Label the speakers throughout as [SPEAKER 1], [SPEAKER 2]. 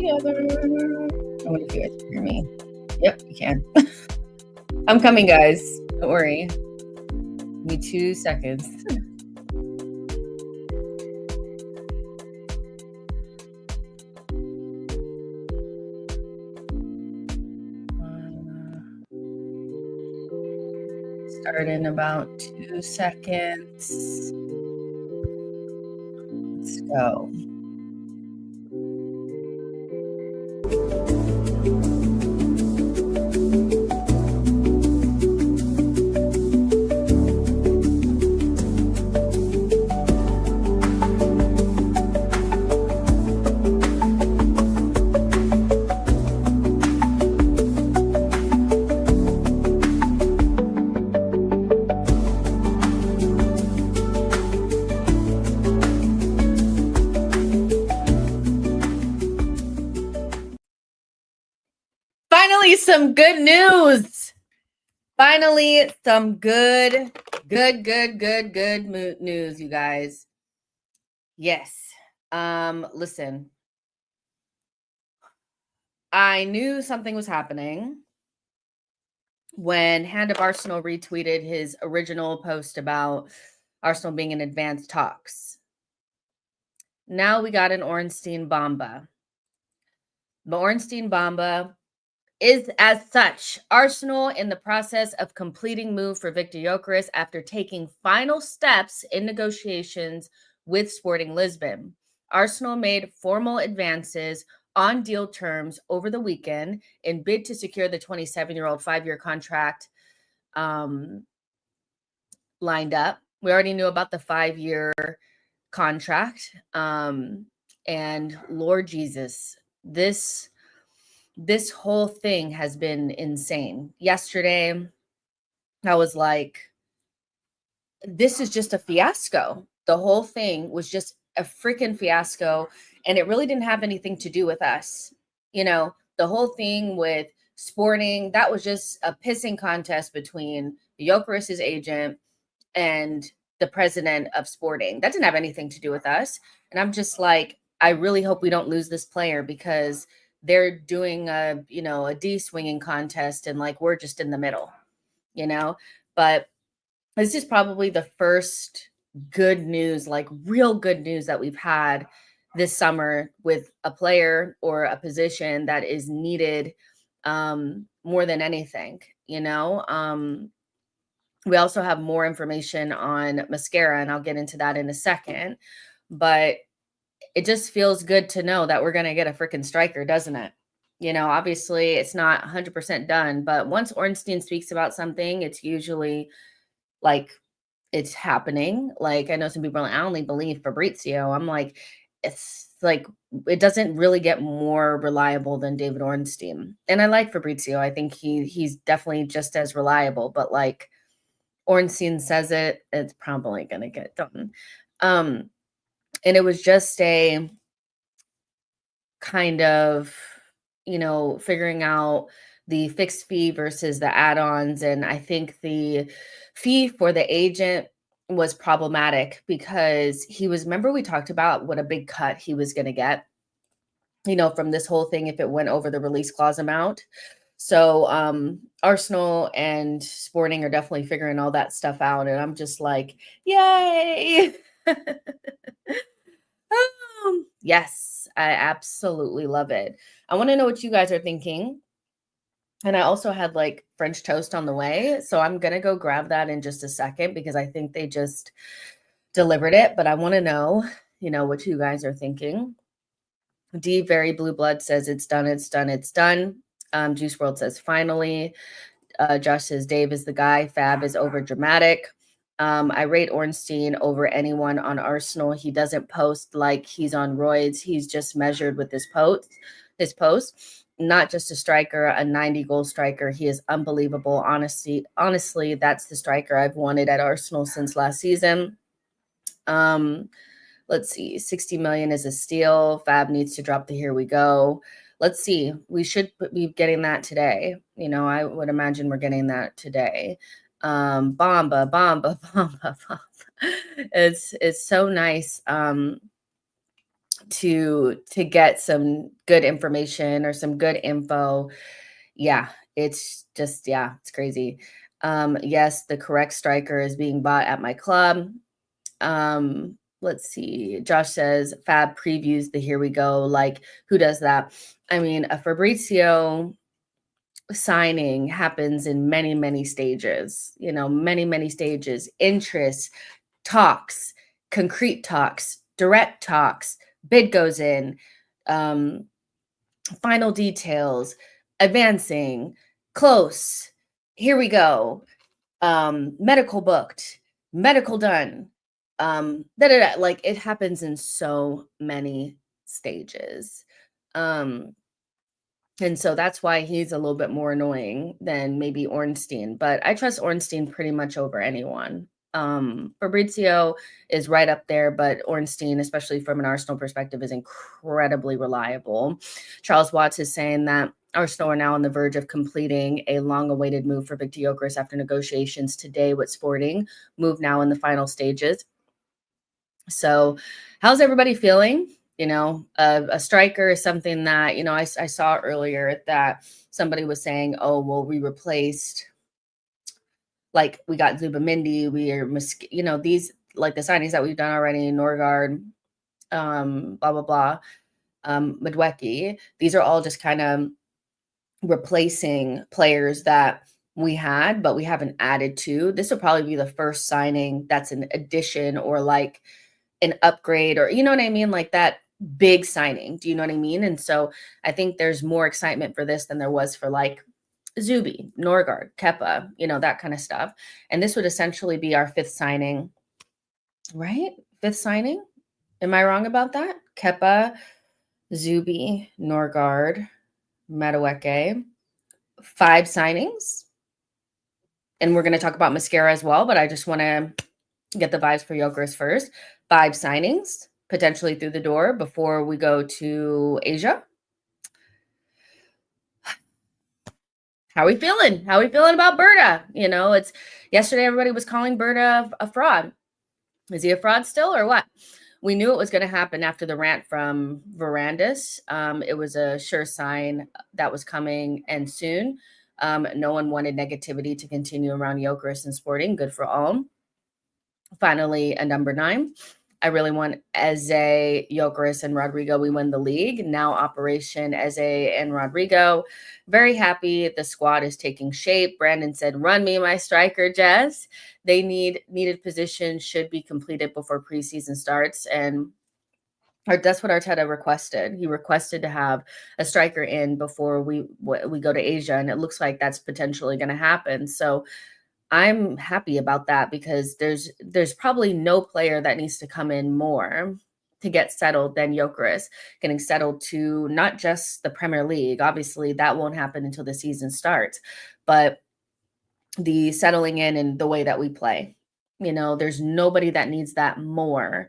[SPEAKER 1] together. I wonder if you guys can hear me. Yep, you can. I'm coming, guys. Don't worry. Give me 2 seconds. Start in about 2 seconds. Let's go. Finally, some good news. Finally, some good news, you guys. Yes. Listen. I knew something was happening when Hand of Arsenal retweeted his original post about Arsenal being in advanced talks. Now we got an Ornstein bomba. The Ornstein bomba is as such. Arsenal in the process of completing move for Victor Gyokeres after taking final steps in negotiations with Sporting Lisbon. Arsenal made formal advances on deal terms over the weekend in bid to secure the 27-year-old 5-year contract lined up. We already knew about the 5-year contract. And Lord Jesus, this whole thing has been insane. Yesterday, I was like, this is just a fiasco. The whole thing was just a freaking fiasco. And it really didn't have anything to do with us. You know, the whole thing with Sporting, that was just a pissing contest between Gyokeres' agent and the president of Sporting. That didn't have anything to do with us. And I'm just like, I really hope we don't lose this player because they're doing a D-swinging contest and like we're just in the middle, but this is probably the first good news, like real good news that we've had this summer with a player or a position that is needed more than anything. We also have more information on Mosquera, and I'll get into that in a second, but it just feels good to know that we're going to get a freaking striker, doesn't it? Obviously it's not 100% done, but once Ornstein speaks about something, it's usually like it's happening. Like I know some people are like, I only believe Fabrizio. I'm like, it's like, it doesn't really get more reliable than David Ornstein. And I like Fabrizio. I think he's definitely just as reliable, but like Ornstein says it, it's probably going to get done. And it was just a kind of, figuring out the fixed fee versus the add-ons. And I think the fee for the agent was problematic because remember we talked about what a big cut he was going to get, from this whole thing if it went over the release clause amount. So Arsenal and Sporting are definitely figuring all that stuff out. And I'm just like, yay. Yes, I absolutely love it. I want to know what you guys are thinking. And I also had like French toast on the way. So I'm going to go grab that in just a second because I think they just delivered it. But I want to know, what you guys are thinking. D Very Blue Blood says it's done. It's done. It's done. Juice World says finally. Josh says Dave is the guy. Fab is over dramatic. I rate Ornstein over anyone on Arsenal. He doesn't post like he's on roids. He's just measured with his post. Not just a striker, a 90-goal striker. He is unbelievable. Honestly, that's the striker I've wanted at Arsenal since last season. Let's see. 60 million is a steal. Fab needs to drop the here we go. Let's see. We should be getting that today. I would imagine we're getting that today. Bomba. It's so nice. to get some good information or some good info. Yeah, it's just, yeah, it's crazy. Yes, the correct striker is being bought at my club. Let's see. Josh says Fab previews the here we go. Like, who does that? I mean, a Fabrizio signing happens in many, many stages, many, many stages, interest, talks, concrete talks, direct talks, bid goes in, um, final details, advancing, close, here we go, medical booked, medical done, like it happens in so many stages. And so that's why he's a little bit more annoying than maybe Ornstein, but I trust Ornstein pretty much over anyone. Fabrizio is right up there, but Ornstein, especially from an Arsenal perspective, is incredibly reliable. Charles Watts is saying that Arsenal are now on the verge of completing a long-awaited move for Victor Gyokeres after negotiations today with Sporting. Move now in the final stages. So how's everybody feeling? A striker is something that, I saw earlier that somebody was saying, oh, well, we replaced, like, we got Zubamendi, these, like, the signings that we've done already, Norgard, blah, blah, blah, Madueke, these are all just kind of replacing players that we had, but we haven't added to. This will probably be the first signing that's an addition or like an upgrade, or you know what I mean? Like that big signing. Do you know what I mean? And so I think there's more excitement for this than there was for like Zubi, Norgard, Kepa, that kind of stuff. And this would essentially be our fifth signing, right? Fifth signing. Am I wrong about that? Kepa, Zubi, Norgard, Madueke, 5 signings. And we're going to talk about Mosquera as well, but I just want to get the vibes for Gyokeres first. 5 signings, potentially through the door before we go to Asia. How are we feeling? How are we feeling about Berta? It's yesterday everybody was calling Berta a fraud. Is he a fraud still or what? We knew it was going to happen after the rant from Verandas. It was a sure sign that was coming and soon. No one wanted negativity to continue around Gyokeres and Sporting. Good for all. Finally, a number 9. I really want Eze, Gyokeres, and Rodrigo. We win the league. Now Operation Eze and Rodrigo. Very happy the squad is taking shape. Brandon said, run me my striker, Jess. They needed positions should be completed before preseason starts. And that's what Arteta requested. He requested to have a striker in before we go to Asia. And it looks like that's potentially going to happen. So I'm happy about that because there's probably no player that needs to come in more to get settled than Gyokeres, getting settled to not just the Premier League. Obviously, that won't happen until the season starts, but the settling in and the way that we play. There's nobody that needs that more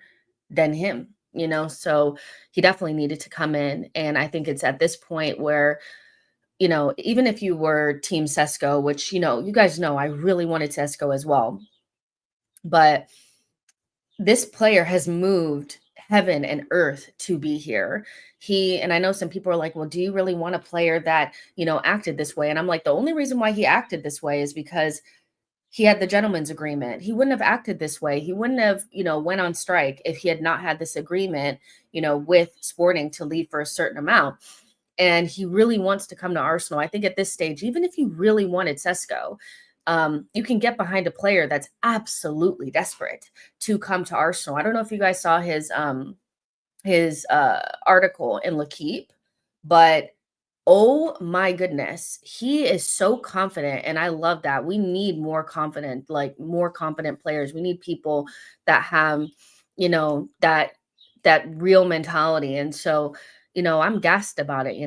[SPEAKER 1] than him, so he definitely needed to come in. And I think it's at this point where even if you were Team Sesko, which, you guys know I really wanted Sesko as well, but this player has moved heaven and earth to be here. And I know some people are like, well, do you really want a player that, acted this way? And I'm like, the only reason why he acted this way is because he had the gentleman's agreement. He wouldn't have acted this way. He wouldn't have, went on strike if he had not had this agreement, with Sporting to leave for a certain amount. And he really wants to come to Arsenal. I think at this stage, even if you really wanted Sesko, you can get behind a player that's absolutely desperate to come to Arsenal. I don't know if you guys saw his article in L'Equipe, but oh my goodness, he is so confident, and I love that. We need more confident players. We need people that have, that real mentality. And so, I'm gassed about it,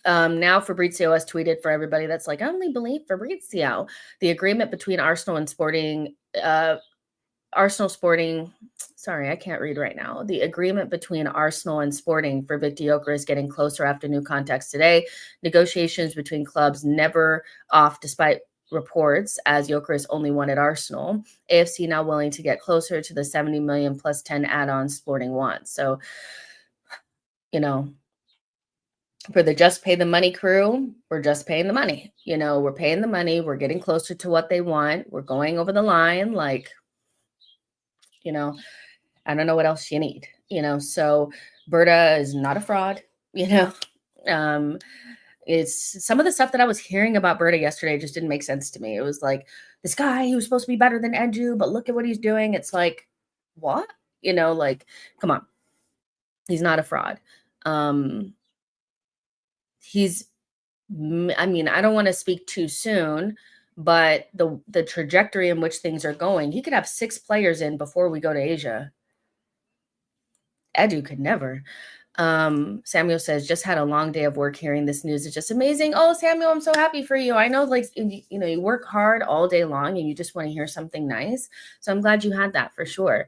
[SPEAKER 1] Now Fabrizio has tweeted for everybody that's like, I only believe Fabrizio. The agreement between Arsenal and Sporting, sorry, I can't read right now. The agreement between Arsenal and Sporting for Victor Gyokeres is getting closer after new contacts today. Negotiations between clubs never off despite reports, as Gyokeres only won at Arsenal. AFC now willing to get closer to the 70 million plus 10 add-ons Sporting wants. So, you know, for the just pay the money crew, we're just paying the money. We're paying the money. We're getting closer to what they want. We're going over the line. Like, I don't know what else you need. So Berta is not a fraud. Um, it's some of the stuff that I was hearing about Berta yesterday just didn't make sense to me. It was like, this guy, he was supposed to be better than Edu, but look at what he's doing. It's like, what? Like, come on. He's not a fraud. I don't want to speak too soon, but the trajectory in which things are going, he could have 6 players in before we go to Asia. Edu could never. Samuel says, just had a long day of work. Hearing this news is just amazing. Oh, Samuel, I'm so happy for you. I know, like, you work hard all day long and you just want to hear something nice. So I'm glad you had that for sure.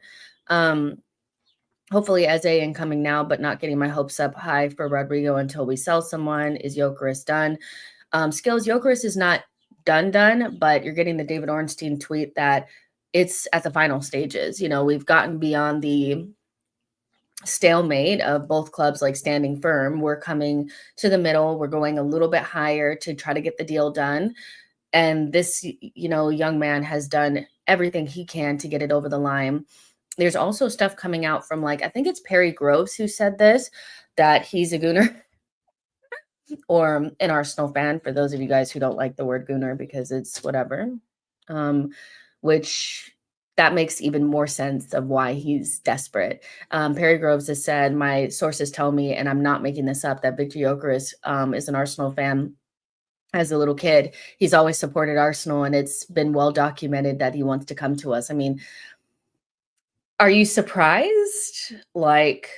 [SPEAKER 1] Hopefully Eze incoming now, but not getting my hopes up high for Rodrigo until we sell someone. Is Gyokeres done? Skills, Gyokeres is not done, but you're getting the David Ornstein tweet that it's at the final stages. We've gotten beyond the stalemate of both clubs like standing firm. We're coming to the middle. We're going a little bit higher to try to get the deal done. And this, young man has done everything he can to get it over the line. There's also stuff coming out from, like, I think it's Perry Groves who said this, that he's a gooner or an Arsenal fan, for those of you guys who don't like the word gooner because it's whatever, which that makes even more sense of why he's desperate. Perry Groves has said, my sources tell me, and I'm not making this up, that Victor Gyokeres is an Arsenal fan. As a little kid, he's always supported Arsenal, and it's been well documented that he wants to come to us. I mean, are you surprised? Like,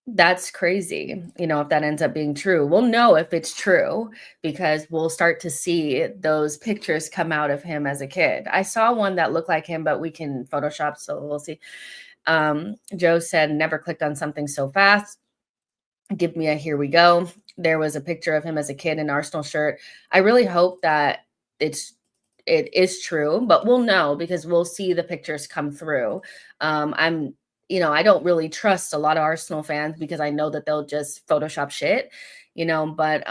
[SPEAKER 1] that's crazy. If that ends up being true, we'll know if it's true because we'll start to see those pictures come out of him as a kid. I saw one that looked like him, but we can Photoshop, so we'll see. Joe said, never clicked on something so fast. Give me a here we go. There was a picture of him as a kid in an Arsenal shirt. I really hope that it is true, but we'll know because we'll see the pictures come through. I don't really trust a lot of Arsenal fans because I know that they'll just Photoshop shit, but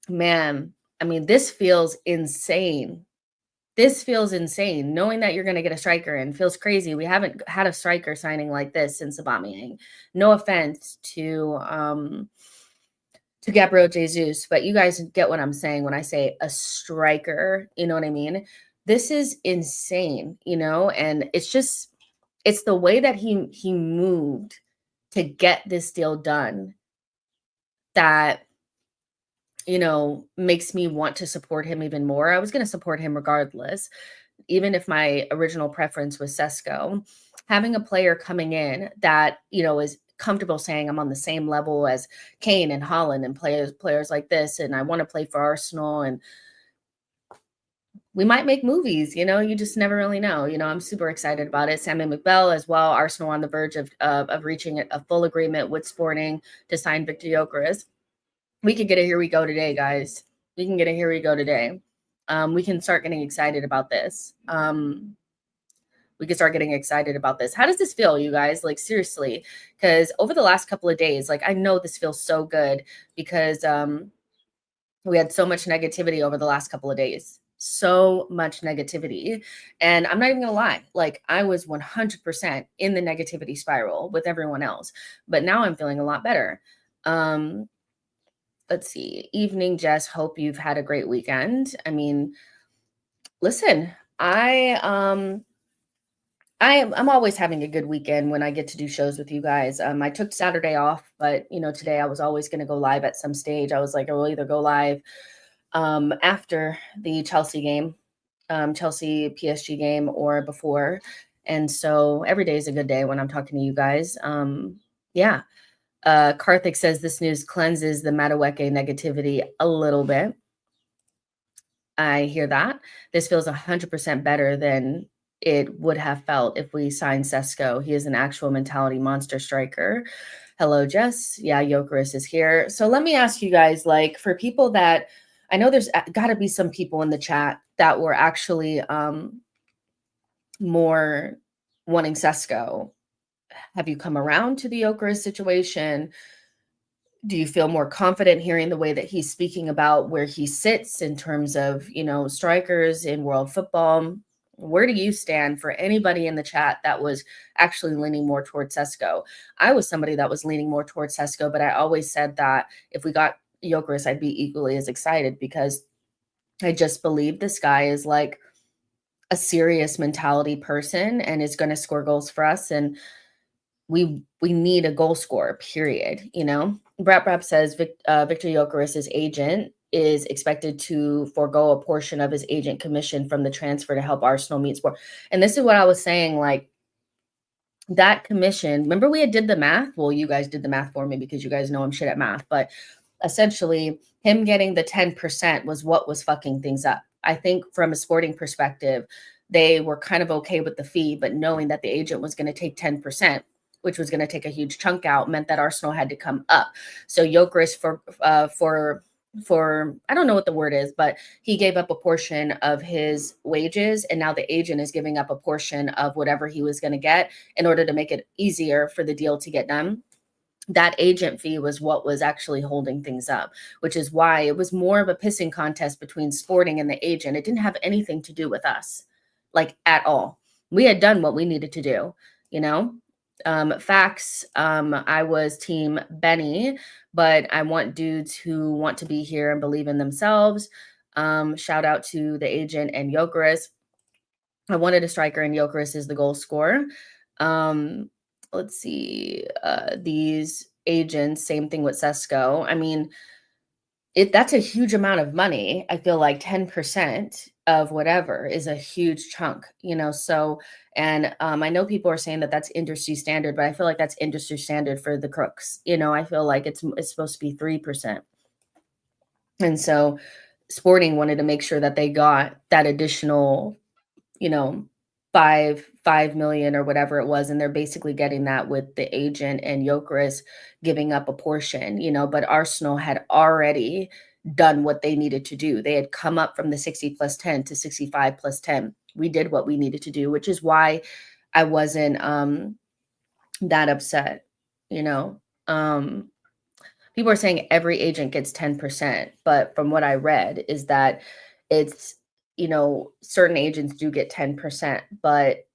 [SPEAKER 1] man, I mean, this feels insane. This feels insane. Knowing that you're going to get a striker in feels crazy. We haven't had a striker signing like this since Aubameyang. No offense to Gabriel Jesus, but you guys get what I'm saying when I say a striker, you know what I mean? This is insane, and it's the way that he moved to get this deal done that, makes me want to support him even more. I was going to support him regardless, even if my original preference was Sesko. Having a player coming in that, is comfortable saying I'm on the same level as Kane and Holland and players like this, and I want to play for Arsenal, and we might make movies, you just never really know. I'm super excited about it. Sammy McBell as well. Arsenal on the verge of reaching a full agreement with Sporting to sign Victor Gyokeres. We could get a here we go today, guys. We can get a here we go today. We can start getting excited about this. We can start getting excited about this. How does this feel, you guys? Like, seriously, because over the last couple of days, like, I know this feels so good because we had so much negativity over the last couple of days. So much negativity. And I'm not even going to lie. Like, I was 100% in the negativity spiral with everyone else. But now I'm feeling a lot better. Let's see. Evening, Jess. Hope you've had a great weekend. I mean, listen, I'm always having a good weekend when I get to do shows with you guys. I took Saturday off, but today I was always going to go live at some stage. I was like, I will either go live after the Chelsea game, Chelsea PSG game, or before. And so every day is a good day when I'm talking to you guys. Yeah. Karthik says this news cleanses the Madueke negativity a little bit. I hear that. This feels 100% better than it would have felt if we signed Sesko. He is an actual mentality monster striker. Hello, Jess. Yeah, Gyokeres is here. So let me ask you guys, like, for people that I know there's got to be some people in the chat that were actually more wanting Sesko. Have you come around to the Gyokeres situation? Do you feel more confident hearing the way that he's speaking about where he sits in terms of, strikers in world football? Where do you stand for anybody in the chat that was actually leaning more towards Sesko? I was somebody that was leaning more towards Sesko, but I always said that if we got Gyokeres, I'd be equally as excited because I just believe this guy is like a serious mentality person and is going to score goals for us. And we need a goal scorer, period. Brap says Victor Gyokeres' agent is expected to forego a portion of his agent commission from the transfer to help Arsenal meet sport. And this is what I was saying, like that commission, remember we had did the math? Well, you guys did the math for me because you guys know I'm shit at math, but essentially him getting the 10% was what was fucking things up. I think from a sporting perspective, they were kind of okay with the fee, but knowing that the agent was going to take 10%, which was going to take a huge chunk out, meant that Arsenal had to come up. So Gyokeres for I don't know what the word is, but he gave up a portion of his wages, and now the agent is giving up a portion of whatever he was going to get in order to make it easier for the deal to get done. That agent fee was what was actually holding things up, which is why it was more of a pissing contest between Sporting and the agent. It didn't have anything to do with us, like at all. We had done what we needed to do, Facts. I was team Benny, but I want dudes who want to be here and believe in themselves. Shout out to the agent and Gyokeres. I wanted a striker, and Gyokeres is the goal scorer. Let's see. These agents, same thing with Sesko. I mean, that's a huge amount of money. I feel like 10% of whatever is a huge chunk, so, and I know people are saying that that's industry standard, but I feel like that's industry standard for the crooks. I feel like it's supposed to be 3%. And so Sporting wanted to make sure that they got that additional, you know, 5 million or whatever it was. And they're basically getting that with the agent and Gyokeres giving up a portion, but Arsenal had already done what they needed to do. They had come up from the 60 plus 10 to 65 plus 10. We did what we needed to do, which is why I wasn't that upset, you know. People are saying every agent gets 10%, but from what I read is that it's, certain agents do get 10%, but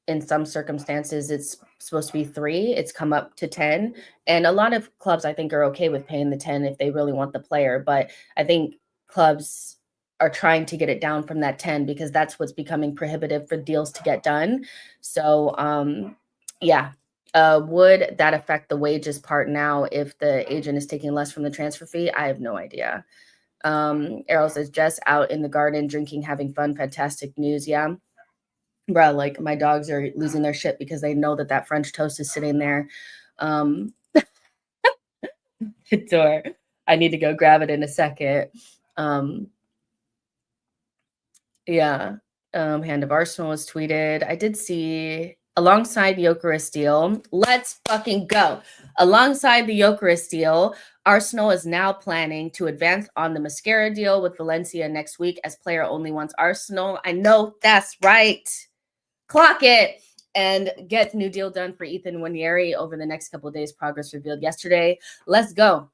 [SPEAKER 1] in some circumstances it's supposed to be 3, it's come up to 10. And a lot of clubs I think are okay with paying the 10 if they really want the player, but I think clubs are trying to get it down from that 10 because that's what's becoming prohibitive for deals to get done. So yeah. Would that affect the wages part now if the agent is taking less from the transfer fee? I have no idea. Errol says, just out in the garden, drinking, having fun. Fantastic news. Yeah. Bro, like my dogs are losing their shit because they know that French toast is sitting there. Door. I need to go grab it in a second. Yeah. Hand of Arsenal was tweeted. I did see alongside Gyokeres deal. Let's fucking go. Alongside the Gyokeres deal, Arsenal is now planning to advance on the Mosquera deal with Valencia next week as player only wants Arsenal. I know that's right. Clock it. And get new deal done for Ethan Nwaneri over the next couple of days. Progress revealed yesterday. Let's go.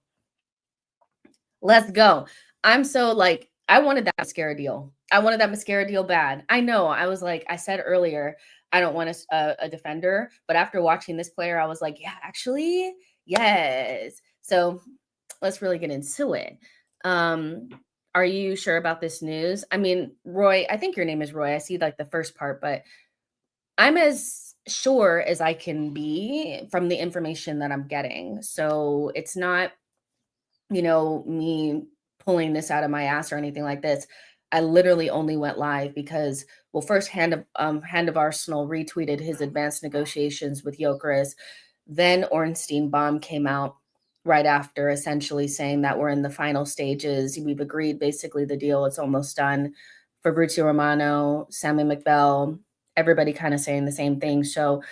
[SPEAKER 1] Let's go. I'm so like, I wanted that Mosquera deal. I wanted that Mosquera deal bad. I know. I was like, I said earlier, I don't want a defender. But after watching this player, I was like, yeah, actually, yes. So let's really get into it. Are you sure about this news? I mean, Roy, I think your name is Roy. I see like the first part, but I'm as sure as I can be from the information that I'm getting. So it's not, me pulling this out of my ass or anything like this. I literally only went live because, well, first Hand of Arsenal retweeted his advanced negotiations with Gyokeres. Then Ornstein bomb came out right after, essentially saying that we're in the final stages. We've agreed basically the deal. It's almost done. Fabrizio Romano, Sammy McBell, everybody kind of saying the same thing. So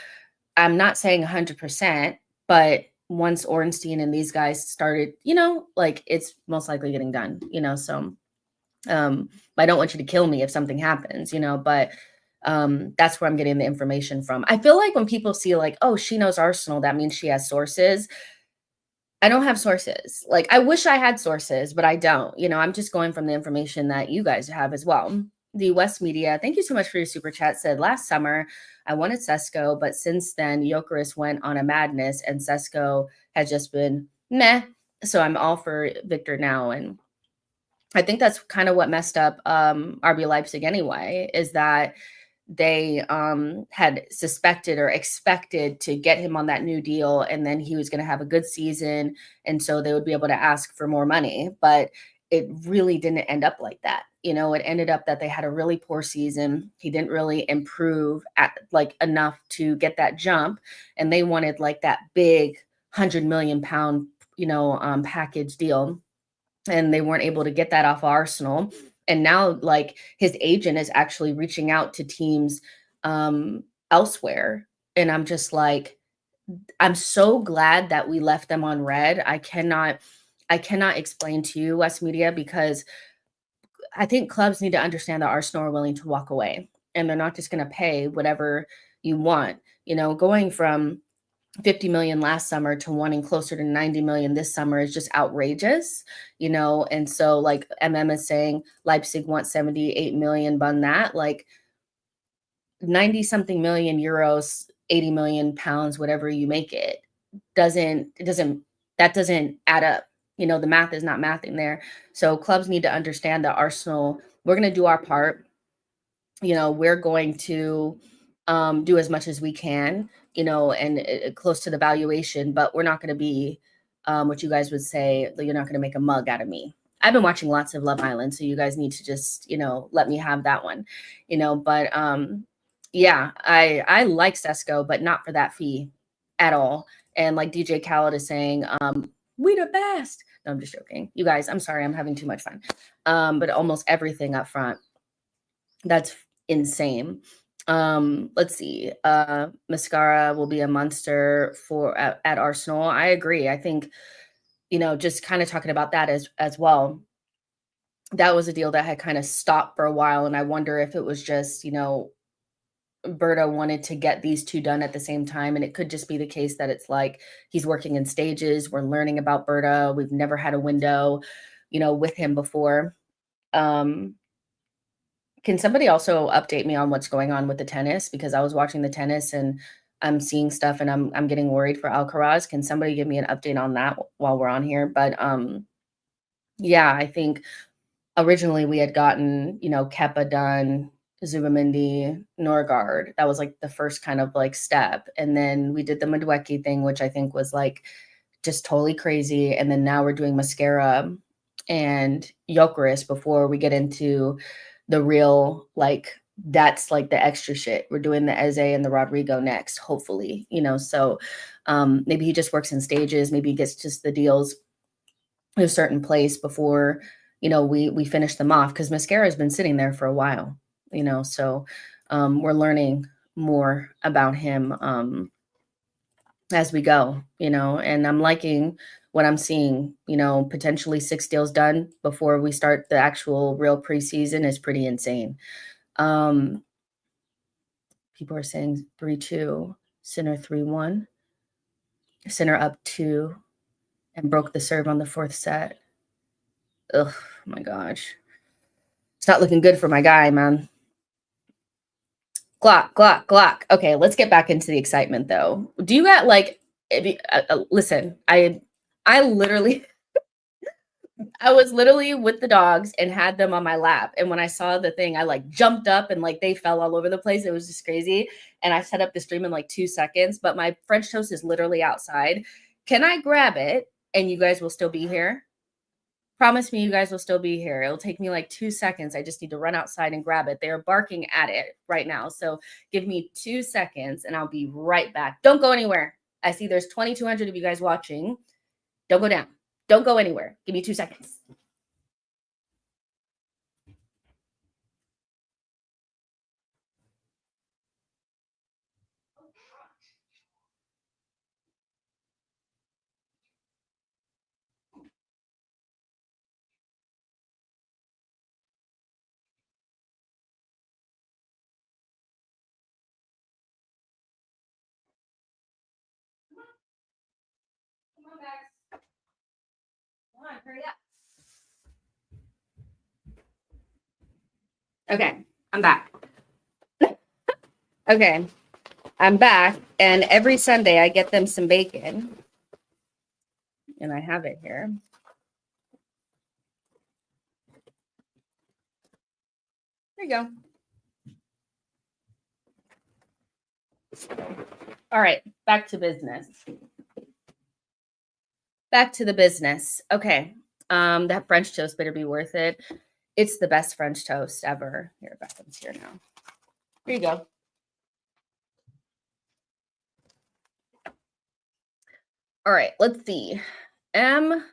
[SPEAKER 1] I'm not saying 100%, but once Ornstein and these guys started, like it's most likely getting done, so I don't want you to kill me if something happens, but that's where I'm getting the information from. I feel like when people see like, oh, she knows Arsenal, that means she has sources. I don't have sources. Like, I wish I had sources, but I don't. I'm just going from the information that you guys have as well. The West Media, thank you so much for your super chat, said last summer I wanted Sesko, but since then Gyokeres went on a madness and Sesko has just been meh. So I'm all for Victor now. And I think that's kind of what messed up RB Leipzig anyway, is that they had suspected or expected to get him on that new deal, and then he was going to have a good season, and so they would be able to ask for more money. But it really didn't end up like that. It ended up that they had a really poor season. He didn't really improve at like enough to get that jump, and they wanted like that big 100 million pound package deal, and they weren't able to get that off Arsenal. And now like his agent is actually reaching out to teams elsewhere. And I'm just like, I'm so glad that we left them on red. I cannot explain to you, West Media, because I think clubs need to understand that Arsenal are willing to walk away and they're not just going to pay whatever you want. Going from 50 million last summer to wanting closer to 90 million this summer is just outrageous, and so like is saying Leipzig wants 78 million bun that, like 90 something million euros, 80 million pounds, whatever you make it, that doesn't add up. The math is not mathing there. So clubs need to understand that Arsenal, we're going to do our part. We're going to do as much as we can, and close to the valuation, but we're not going to be what you guys would say, you're not going to make a mug out of me. I've been watching lots of Love Island, so you guys need to just, let me have that one, but yeah, I like Sesko, but not for that fee at all. And like DJ Khaled is saying, we the best. No, I'm just joking. You guys, I'm sorry, I'm having too much fun. But almost everything up front, that's insane. Let's see. Mosquera will be a monster for at Arsenal. I agree. I think, just kind of talking about that as well. That was a deal that had kind of stopped for a while. And I wonder if it was just, Berta wanted to get these two done at the same time. And it could just be the case that it's like he's working in stages. We're learning about Berta. We've never had a window, with him before. Can somebody also update me on what's going on with the tennis? Because I was watching the tennis and I'm seeing stuff and I'm getting worried for Alcaraz. Can somebody give me an update on that while we're on here? But yeah, I think originally we had gotten, Kepa done, Zubamendi, Norgard. That was like the first kind of like step. And then we did the Madueke thing, which I think was like just totally crazy. And then now we're doing Mosquera and Gyokeres before we get into the real, like, that's like the extra shit. We're doing the Eze and the Rodrigo next, hopefully, so maybe he just works in stages. Maybe he gets just the deals in a certain place before, we finish them off, because Mosquera has been sitting there for a while, so we're learning more about him as we go, and I'm liking what I'm seeing, potentially 6 deals done before we start the actual real preseason is pretty insane. People are saying 3-2, Sinner 3-1, Sinner up 2, and broke the serve on the 4th set. Ugh, my gosh. It's not looking good for my guy, man. Glock. Okay, let's get back into the excitement, though. Do you got, like, listen, I literally I was literally with the dogs and had them on my lap. And when I saw the thing, I like jumped up and like they fell all over the place. It was just crazy. And I set up the stream in like 2 seconds, but my French toast is literally outside. Can I grab it and you guys will still be here? Promise me you guys will still be here. It'll take me like 2 seconds. I just need to run outside and grab it. They're barking at it right now. So give me 2 seconds and I'll be right back. Don't go anywhere. I see there's 2,200 of you guys watching. Don't go down. Don't go anywhere. Give me 2 seconds. hurry up. Okay, I'm back. Okay, I'm back, and every Sunday I get them some bacon, and I have it here. There you go. All right, back to business. Back to the business. Okay, that French toast better be worth it. It's the best French toast ever. Here, Beckham's here now. Here you go. All right, let's see. M1C,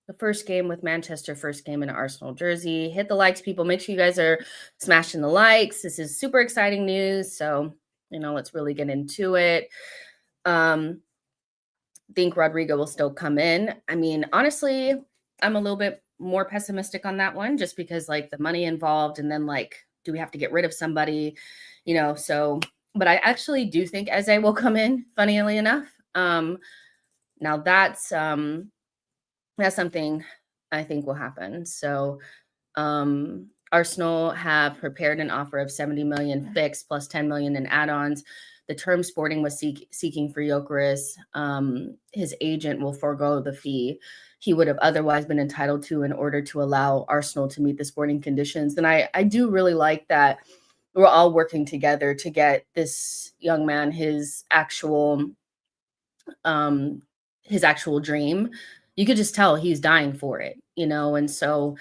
[SPEAKER 1] the first game with Manchester, first game in Arsenal jersey. Hit the likes, people. Make sure you guys are smashing the likes. This is super exciting news. So, let's really get into it. Think Rodrigo will still come in. I mean, honestly, I'm a little bit more pessimistic on that one just because like the money involved and then like, do we have to get rid of somebody, so, but I actually do think Eze will come in, funnily enough. Now that's something I think will happen. So, Arsenal have prepared an offer of 70 million fixed plus 10 million in add-ons. The term Sporting was seeking for Gyokeres, his agent will forego the fee he would have otherwise been entitled to in order to allow Arsenal to meet the sporting conditions. And I do really like that we're all working together to get this young man his actual dream. You could just tell he's dying for it, and so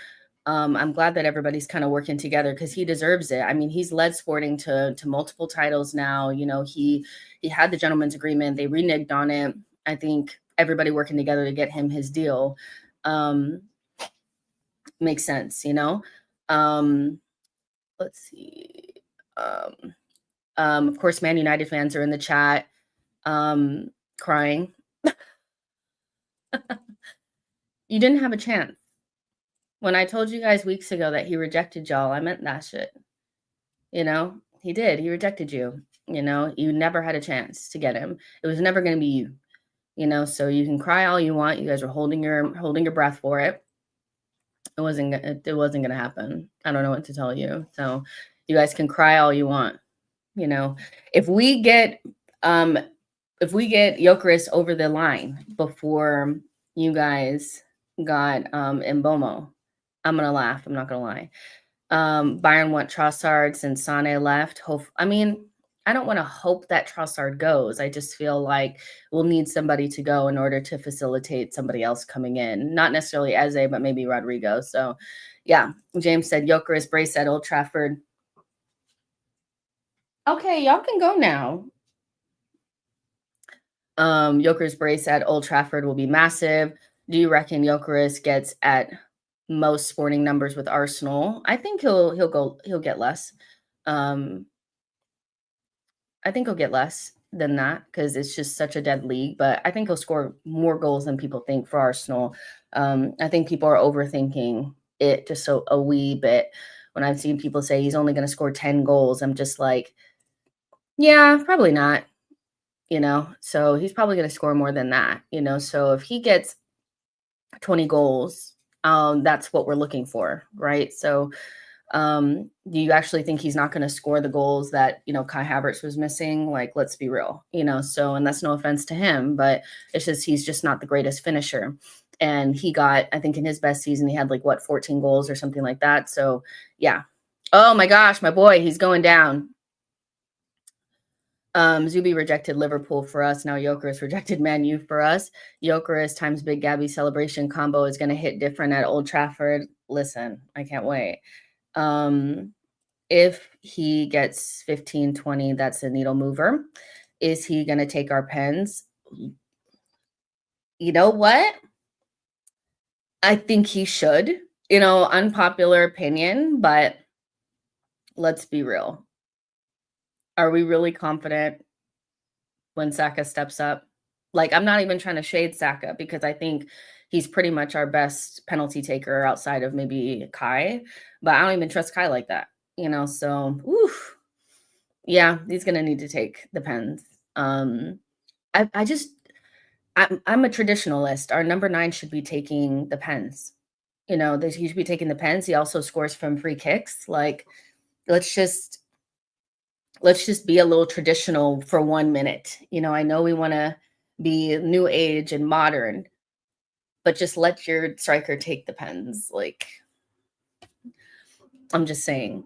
[SPEAKER 1] I'm glad that everybody's kind of working together because he deserves it. I mean, he's led Sporting to multiple titles now. He had the gentleman's agreement. They reneged on it. I think everybody working together to get him his deal makes sense, let's see. Of course, Man United fans are in the chat crying. You didn't have a chance. When I told you guys weeks ago that he rejected y'all, I meant that shit. He did. He rejected you. You never had a chance to get him. It was never going to be you. So you can cry all you want. You guys are holding your breath for it. It wasn't going to happen. I don't know what to tell you. So you guys can cry all you want. If we get Gyokeres over the line before you guys got Mbomo, I'm gonna laugh. I'm not gonna lie. Bayern want Trossard since Sane left. I don't want to hope that Trossard goes. I just feel like we'll need somebody to go in order to facilitate somebody else coming in. Not necessarily Eze, but maybe Rodrigo. So, yeah. James said Gyokeres brace at Old Trafford. Okay, y'all can go now. Gyokeres brace at Old Trafford will be massive. Do you reckon Gyokeres gets at most Sporting numbers with Arsenal? I think he'll get less. I think he'll get less than that because it's just such a dead league. But I think he'll score more goals than people think for Arsenal. I think people are overthinking it just a wee bit. When I've seen people say he's only going to score 10 goals, I'm just like, yeah, probably not. So he's probably going to score more than that. So if he gets 20 goals, that's what we're looking for, right? So do you actually think he's not going to score the goals that Kai Havertz was missing? Like, let's be real, so, and that's no offense to him, but it's just he's just not the greatest finisher. And he got, I think in his best season he had 14 goals or something like that. So yeah. Oh my gosh, my boy, he's going down. Zubi rejected Liverpool for us. Now Gyokeres rejected Man U for us. Gyokeres times Big Gabby celebration combo is going to hit different at Old Trafford. Listen, I can't wait. If he gets 15, 20, that's a needle mover. Is he going to take our pens? You know what? I think he should. Unpopular opinion, but let's be real. Are we really confident when Saka steps up? I'm not even trying to shade Saka because I think he's pretty much our best penalty taker outside of maybe Kai, but I don't even trust Kai like that, so oof. Yeah, he's going to need to take the pens. I I'm a traditionalist. Our number 9 should be taking the pens. You know, he should be taking the pens. He also scores from free kicks. Like, let's just be a little traditional for 1 minute. You know, I know we wanna be new age and modern, but just let your striker take the pens. Like, I'm just saying.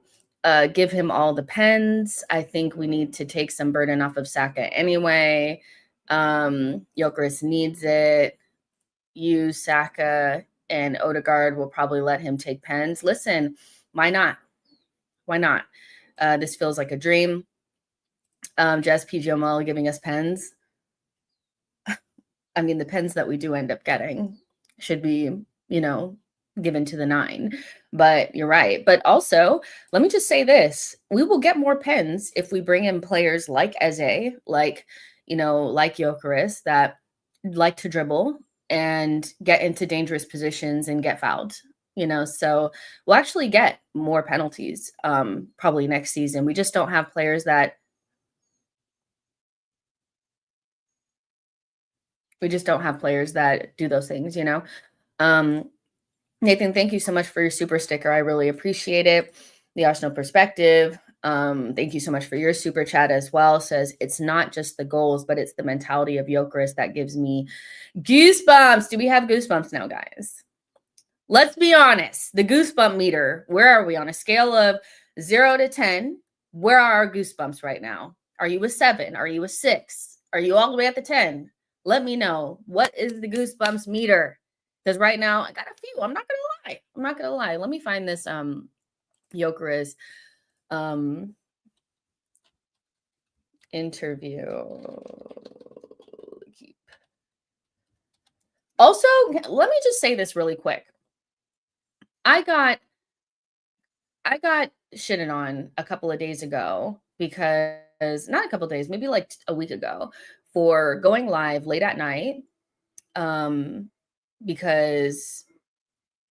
[SPEAKER 1] Give him all the pens. I think we need to take some burden off of Saka anyway. Gyokeres needs it. You, Saka, and Odegaard will probably let him take pens. Listen, why not? Why not? This feels like a dream. Jess PGML giving us pens. I mean, the pens that we do end up getting should be, you know, given to the 9. But you're right. But also, let me just say this. We will get more pens if we bring in players like Eze, like, you know, like Gyokeres that like to dribble and get into dangerous positions and get fouled. You know, so we'll actually get more penalties probably next season. We just don't have players that do those things, you know. Um, Nathan, thank you so much for your super sticker. I really appreciate it. The Arsenal perspective. Thank you so much for your super chat as well. Says it's not just the goals, but it's the mentality of Gyokeres that gives me goosebumps. Do we have goosebumps now, guys? Let's be honest. The goosebump meter, where are we on a scale of 0 to 10? Where are our goosebumps right now? Are you a 7? Are you a 6? Are you all the way at the 10? Let me know. What is the goosebumps meter? Because right now I got a few. I'm not gonna lie. Let me find this Gyokeres interview. Also, let me just say this really quick. I got shitted on a couple of days ago because not a couple of days, maybe like a week ago, for going live late at night because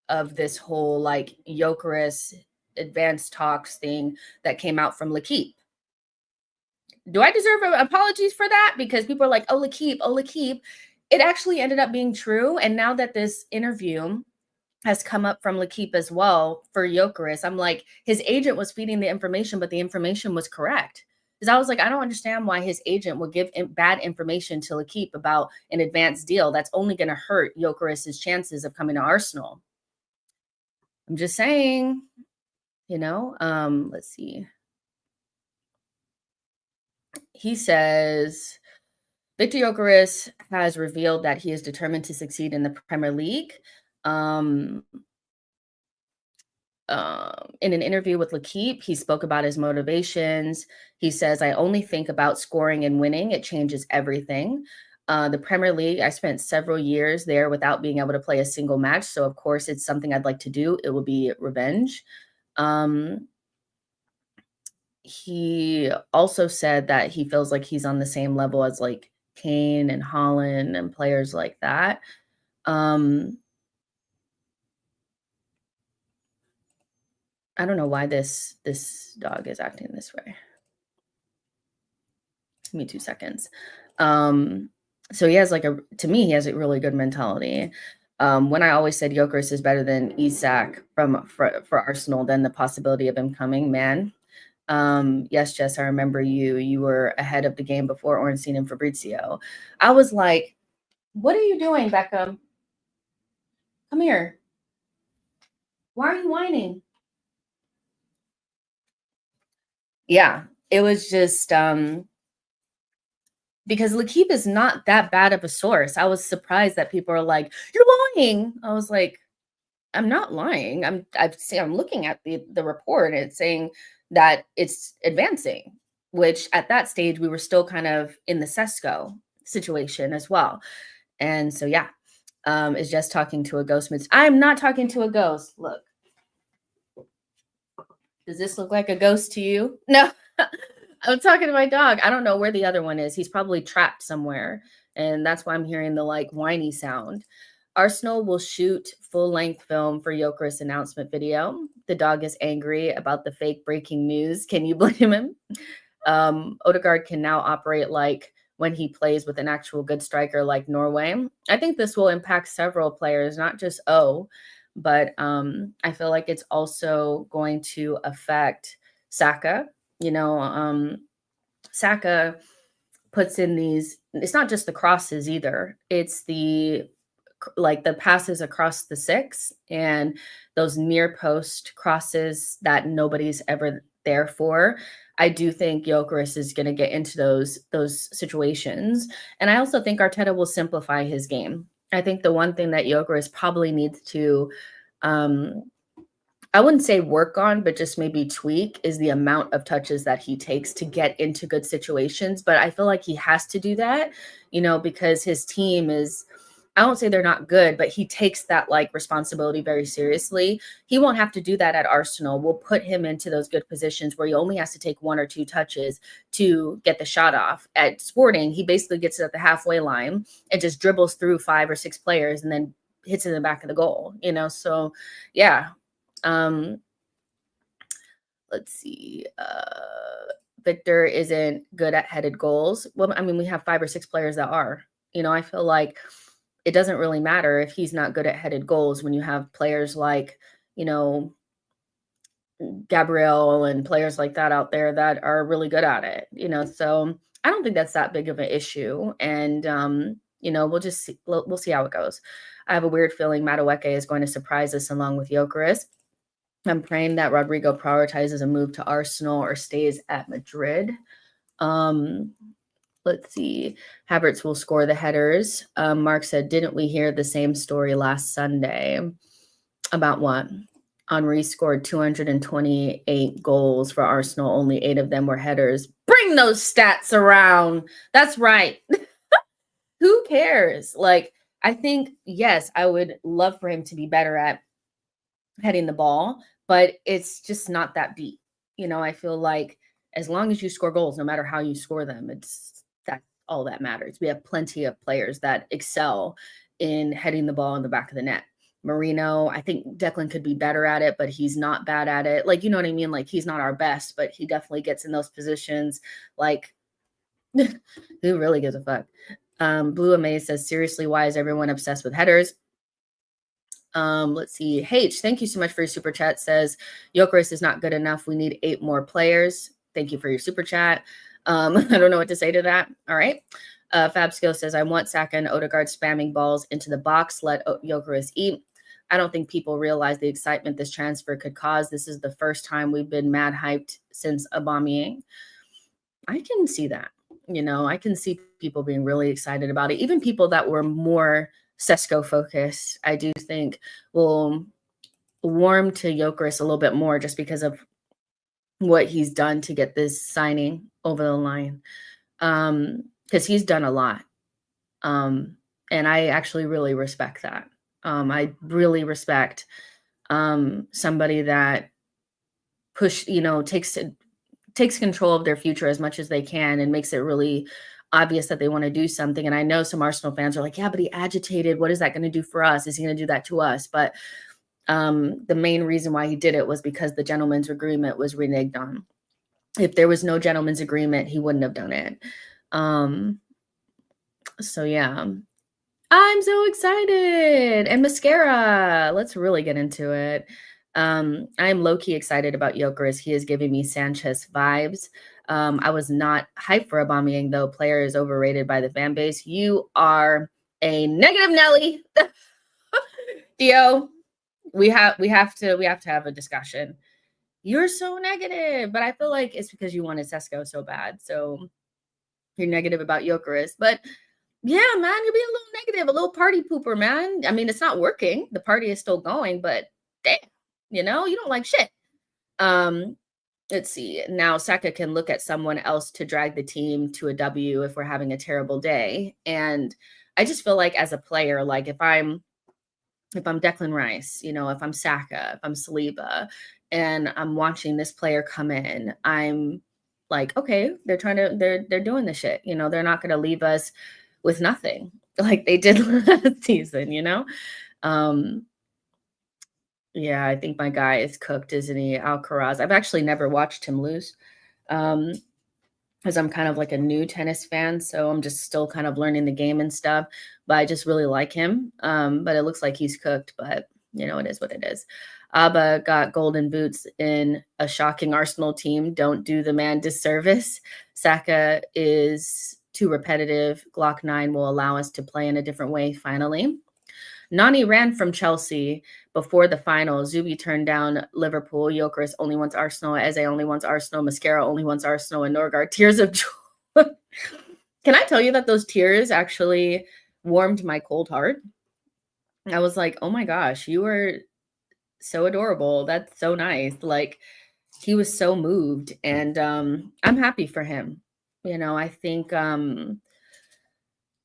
[SPEAKER 1] of this whole like Gyokeres advanced talks thing that came out from L'Equipe. Do I deserve apologies for that? Because people are like, oh, L'Equipe. It actually ended up being true. And now that this interview has come up from L'Equipe as well for Gyokeres, I'm like, his agent was feeding the information, but the information was correct. Because I was like, I don't understand why his agent would give bad information to L'Equipe about an advanced deal. That's only going to hurt Gyokeres' chances of coming to Arsenal. I'm just saying, you know, let's see. He says, Victor Gyokeres has revealed that he is determined to succeed in the Premier League. In an interview with L'Equipe, he spoke about his motivations. He says, I only think about scoring and winning. It changes everything. The Premier League, I spent several years there without being able to play a single match. So, of course, it's something I'd like to do. It will be revenge. He also said that he feels like he's on the same level as like Kane and Holland and players like that. I don't know why this dog is acting this way. Give me 2 seconds. So he has to me, he has a really good mentality. When I always said Gyokeres is better than Isak for Arsenal, then the possibility of him coming, man. Yes, Jess, I remember you. You were ahead of the game before Ornstein and Fabrizio. I was like, what are you doing, Beckham? Come here. Why are you whining? Yeah, it was just because L'Equipe is not that bad of a source. I was surprised that people are like, you're lying. I was like, I'm not lying. I'm looking at the report and it's saying that it's advancing, which at that stage we were still kind of in the Sesko situation as well. And so yeah, is just talking to a ghost. I'm not talking to a ghost. Look. Does this look like a ghost to you? No. I'm talking to my dog. I don't know where the other one is. He's probably trapped somewhere. And that's why I'm hearing the like whiny sound. Arsenal will shoot full-length film for Gyokeres announcement video. The dog is angry about the fake breaking news. Can you blame him? Odegaard can now operate like when he plays with an actual good striker like Norway. I think this will impact several players, not just O, but I feel like it's also going to affect Saka. You know, Saka puts in these, it's not just the crosses either. It's the passes across the six and those near post crosses that nobody's ever there for. I do think Gyokeres is going to get into those situations. And I also think Arteta will simplify his game. I think the one thing that Gyokeres probably needs to um, I wouldn't say work on, but just maybe tweak is the amount of touches that he takes to get into good situations. But I feel like he has to do that, because his team is, I won't say they're not good, but he takes that like responsibility very seriously. He won't have to do that at Arsenal. We'll put him into those good positions where he only has to take one or two touches to get the shot off. At Sporting, he basically gets it at the halfway line and just dribbles through 5 or 6 players and then hits it in the back of the goal, So yeah, um, let's see. Victor isn't good at headed goals. Well, I mean, we have 5 or 6 players that are. I feel like it doesn't really matter if he's not good at headed goals when you have players like, Gabriel and players like that out there that are really good at it. So I don't think that's that big of an issue. And we'll just see, we'll see how it goes. I have a weird feeling Madueke is going to surprise us along with Gyokeres. I'm praying that Rodrigo prioritizes a move to Arsenal or stays at Madrid. Let's see. Havertz will score the headers. Mark said, didn't we hear the same story last Sunday? About what? Henry scored 228 goals for Arsenal. Only 8 of them were headers. Bring those stats around. That's right. Who cares? Like, I think, yes, I would love for him to be better at heading the ball, but it's just not that deep. I feel like as long as you score goals, no matter how you score them, that's all that matters. We have plenty of players that excel in heading the ball in the back of the net. Marino, I think Declan could be better at it, but he's not bad at it. Like, you know what I mean? Like, he's not our best, but he definitely gets in those positions. Like, who really gives a fuck? Blue Amaze says, seriously, why is everyone obsessed with headers? Let's see. H, thank you so much for your super chat. Says Gyokeres is not good enough. We need 8 more players. Thank you for your super chat. I don't know what to say to that. All right. Fab Skill says, I want Saka and Odegaard spamming balls into the box. Let Gyokeres eat. I don't think people realize the excitement this transfer could cause. This is the first time we've been mad hyped since Aubameyang. I can see that. I can see people being really excited about it. Even people that were more Sesko focused, I do think will warm to Gyokeres a little bit more just because of what he's done to get this signing over the line. Because he's done a lot. And I actually really respect that. I really respect somebody that takes control of their future as much as they can and makes it really obvious that they want to do something. And I know some Arsenal fans are like, yeah, but he agitated. What is that going to do for us? Is he going to do that to us? But the main reason why he did it was because the gentleman's agreement was reneged on. If there was no gentleman's agreement, he wouldn't have done it. So yeah, I'm so excited. And Mosquera, let's really get into it. I'm low-key excited about Gyokeres. He is giving me Sanchez vibes. I was not hyped for Aubameyang, though. Player is overrated by the fan base. You are a negative Nelly. Theo, we have to have a discussion. You're so negative, but I feel like it's because you wanted Sesko so bad. So you're negative about Gyokeres. But yeah, man, you're being a little negative, a little party pooper, man. I mean, it's not working. The party is still going, but damn, you don't like shit. Let's see. Now Saka can look at someone else to drag the team to a W if we're having a terrible day. And I just feel like as a player, like if I'm Declan Rice, if I'm Saka, if I'm Saliba, and I'm watching this player come in, I'm like, okay, they're doing the shit. They're not going to leave us with nothing like they did last season, Yeah, I think my guy is cooked, isn't he? Alcaraz. I've actually never watched him lose. because I'm kind of like a new tennis fan, so I'm just still kind of learning the game and stuff. But I just really like him. But it looks like he's cooked, but it is what it is. Abba got golden boots in a shocking Arsenal team. Don't do the man disservice. Saka is too repetitive. Glock 9 will allow us to play in a different way finally. Nani ran from Chelsea before the final. Zubi turned down Liverpool. Gyokeres only wants Arsenal. Eze only wants Arsenal. Mosquera only wants Arsenal. And Norgard, tears of joy. Can I tell you that those tears actually warmed my cold heart? I was like, oh my gosh, you were so adorable. That's so nice. Like, he was so moved. And I'm happy for him. I think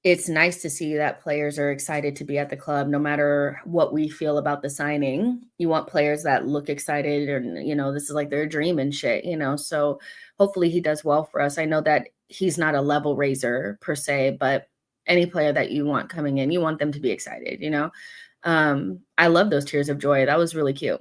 [SPEAKER 1] it's nice to see that players are excited to be at the club, no matter what we feel about the signing. You want players that look excited, and this is like their dream and shit. So hopefully he does well for us. I know that he's not a level raiser per se, but any player that you want coming in, you want them to be excited. I love those tears of joy. That was really cute.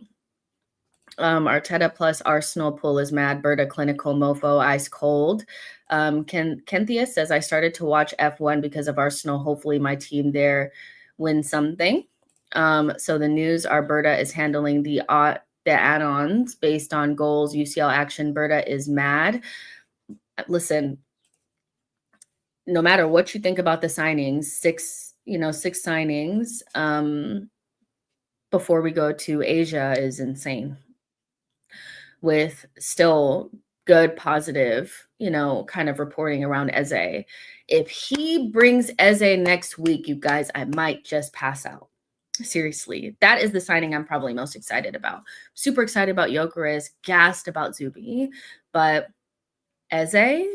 [SPEAKER 1] Arteta plus Arsenal pull is mad. Berta clinical mofo ice cold. Kenthia says, I started to watch F1 because of Arsenal. Hopefully my team there wins something. So the news, Berta is handling the add-ons based on goals, UCL action. Berta is mad. Listen, no matter what you think about the signings, six signings before we go to Asia is insane. With still good, positive, kind of reporting around Eze. If he brings Eze next week, you guys, I might just pass out. Seriously, that is the signing I'm probably most excited about. Super excited about Gyokeres, gassed about Zubi, but Eze,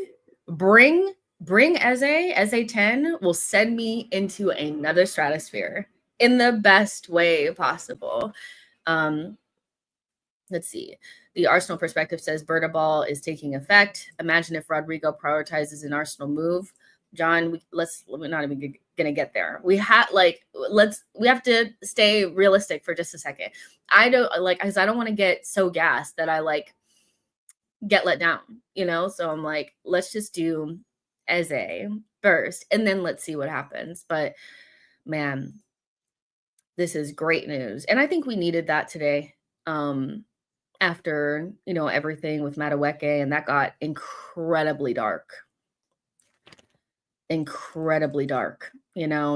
[SPEAKER 1] bring Eze 10 will send me into another stratosphere in the best way possible. Let's see. The Arsenal perspective says Berta Ball is taking effect. Imagine if Rodrigo prioritizes an Arsenal move. John, we're not even gonna get there. We have to stay realistic for just a second. I don't because I don't want to get so gassed that I get let down, So I'm like, let's just do Eze first, and then let's see what happens. But man, this is great news, and I think we needed that today. After everything with Madueke, and that got incredibly dark.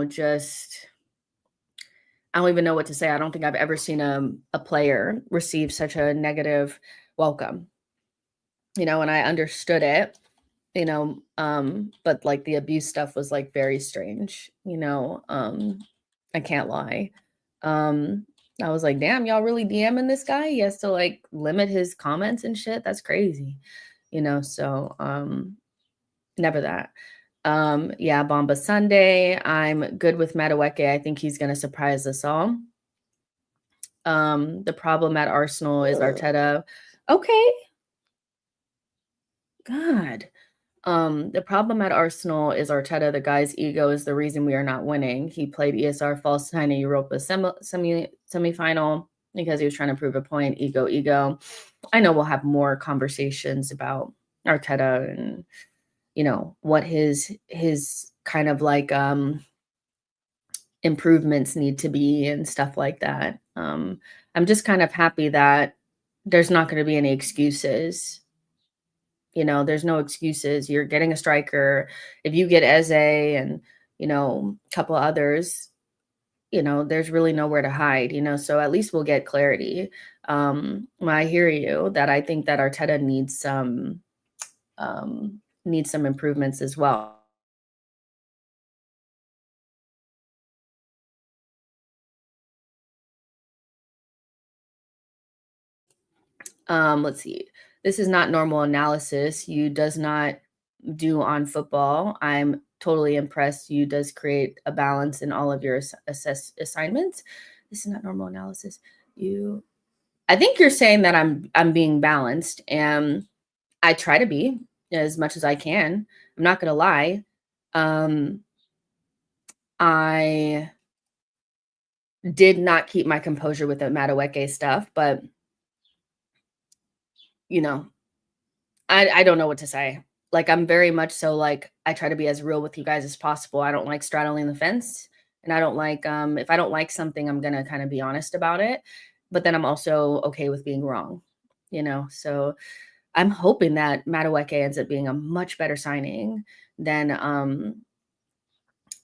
[SPEAKER 1] Just I don't even know what to say. I don't think I've ever seen a player receive such a negative welcome. And I understood it, but like the abuse stuff was like very strange, I can't lie. I was like, damn, y'all really DMing this guy? He has to like limit his comments and shit. That's crazy. So never that. Yeah, Bomba Sunday. I'm good with Madueke. I think he's gonna surprise us all. The problem at Arsenal is Arteta. Okay. God. The problem at Arsenal is Arteta. The guy's ego is the reason we are not winning. He played ESR false sign in Europa semifinal because he was trying to prove a point. Ego. I know we'll have more conversations about Arteta and what his kind of like improvements need to be and stuff like that. I'm just kind of happy that there's not going to be any excuses. There's no excuses. You're getting a striker. If you get Eze and, a couple others, there's really nowhere to hide, so at least we'll get clarity. I hear you that I think that Arteta needs some improvements as well. Let's see. This is not normal analysis. You does not do on football. I'm totally impressed. You does create a balance in all of your assignments. This is not normal analysis. I think you're saying that I'm being balanced, and I try to be as much as I can. I'm not gonna lie. I did not keep my composure with the Madueke stuff, but I don't know what to say. like, I'm very much so, like, I try to be as real with you guys as possible. I don't like straddling the fence, and I don't like, if I don't like something, I'm gonna kinda be honest about it, but then I'm also okay with being wrong, you know? So, I'm hoping that Madueke ends up being a much better signing than,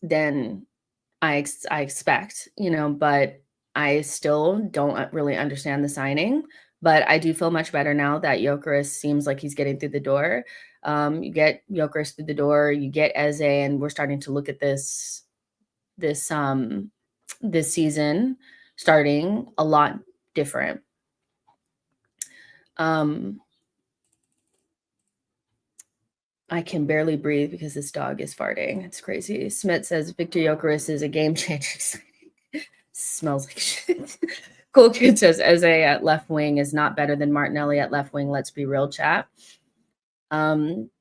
[SPEAKER 1] than I expect, you know, but I still don't really understand the signing. But I do feel much better now that Gyokeres seems like he's getting through the door. You get Gyokeres through the door, you get Eze, and we're starting to look at this this season starting a lot different. Um, I can barely breathe because this dog is farting. It's crazy. Smith says Victor Gyokeres is a game changer. Smells like shit. Cool Kid says Eze at left wing is not better than Martinelli at left wing. Let's be real, chat. Um,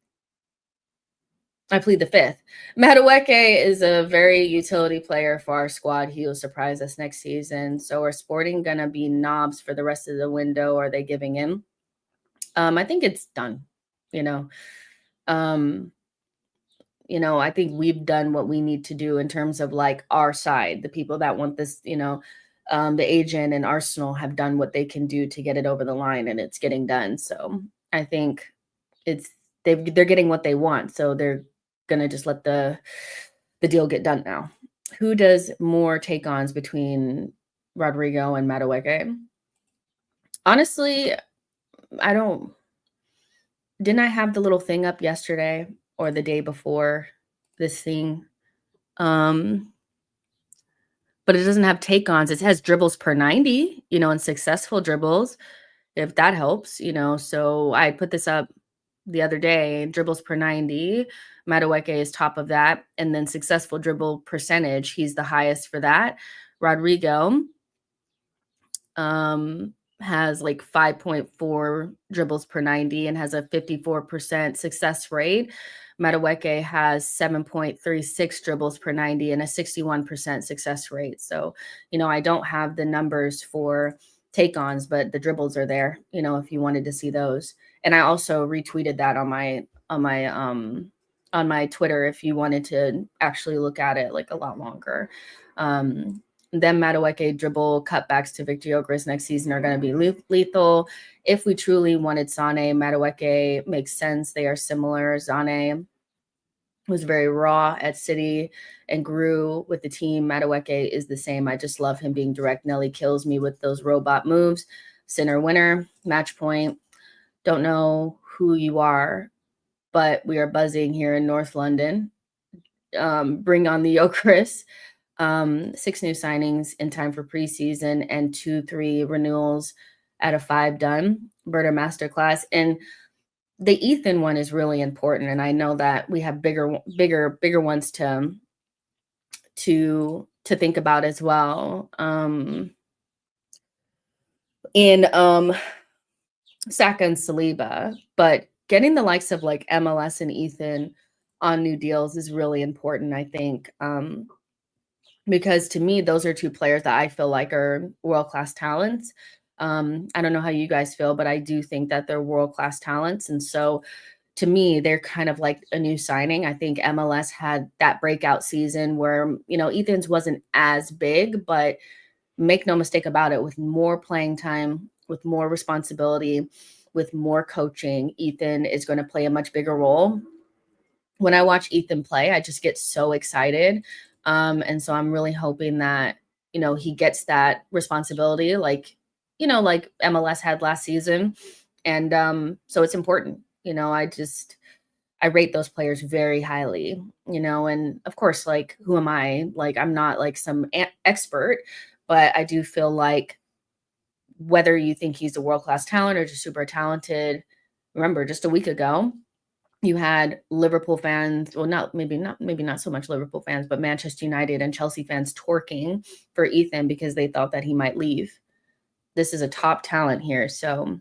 [SPEAKER 1] I plead the fifth. Madueke is a very utility player for our squad. He will surprise us next season. So are Sporting gonna be knobs for the rest of the window? Or are they giving in? I think it's done. You know, um, I think we've done what we need to do in terms of like our side, the people that want this, the agent and Arsenal have done what they can do to get it over the line and it's getting done. So I think it's they're getting what they want. So they're gonna just let the deal get done now. Who does more take-ons between Rodrigo and Madueke? Honestly, I don't didn't I have the little thing up yesterday or the day before this thing? Um, but it doesn't have take-ons. It has dribbles per 90, and successful dribbles, if that helps, So I put this up the other day, dribbles per 90. Madueke is top of that. And then successful dribble percentage, he's the highest for that. Rodrigo has like 5.4 dribbles per 90 and has a 54% success rate. Madueke has 7.36 dribbles per 90 and a 61% success rate. So, I don't have the numbers for take-ons, but the dribbles are there, if you wanted to see those. And I also retweeted that on my Twitter if you wanted to actually look at it like a lot longer. Then Madueke dribble cutbacks to Victor Gyokeres next season are going to be lethal. If we truly wanted Sane, Madueke makes sense. They are similar. Sane was very raw at City and grew with the team. Madueke is the same. I just love him being direct. Nelly kills me with those robot moves. Center winner, match point. Don't know who you are, but we are buzzing here in North London. Bring on the Gyokeres. 6 new signings in time for preseason and 2-3 renewals out of 5 done. Birder masterclass. And the Ethan one is really important. And I know that we have bigger ones to think about as well. In Saka and Saliba, but getting the likes of like MLS and Ethan on new deals is really important, I think. Because to me, those are 2 players that I feel like are world-class talents. I don't know how you guys feel, but I do think that they're world-class talents. And so to me, they're kind of like a new signing. I think MLS had that breakout season where, Ethan's wasn't as big, but make no mistake about it, with more playing time, with more responsibility, with more coaching, Ethan is going to play a much bigger role. When I watch Ethan play, I just get so excited. And so I'm really hoping that, he gets that responsibility like MLS had last season. And so it's important. I rate those players very highly, and of course, like, who am I? Like, I'm not like some expert, but I do feel like whether you think he's a world-class talent or just super talented, remember just a week ago, you had Liverpool fans, well, maybe not so much Liverpool fans, but Manchester United and Chelsea fans twerking for Ethan because they thought that he might leave. This is a top talent here, so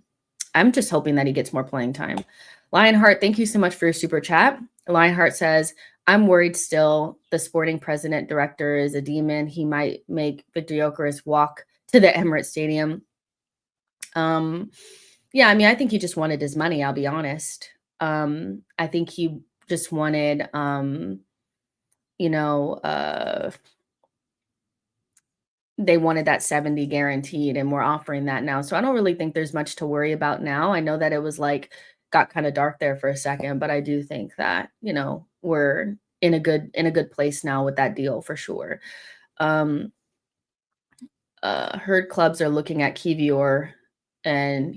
[SPEAKER 1] I'm just hoping that he gets more playing time. Lionheart, thank you so much for your super chat. Lionheart says, I'm worried still. The sporting president director is a demon. He might make Victor Gyokeres walk to the Emirates Stadium. Yeah, I mean, I think he just wanted his money, I'll be honest. I think he just wanted, you know, they wanted that 70 guaranteed, and we're offering that now. So I don't really think there's much to worry about now. I know that it was like got kind of dark there for a second, but I do think that, we're in a good place now with that deal for sure. Um Herd clubs are looking at Kivior, and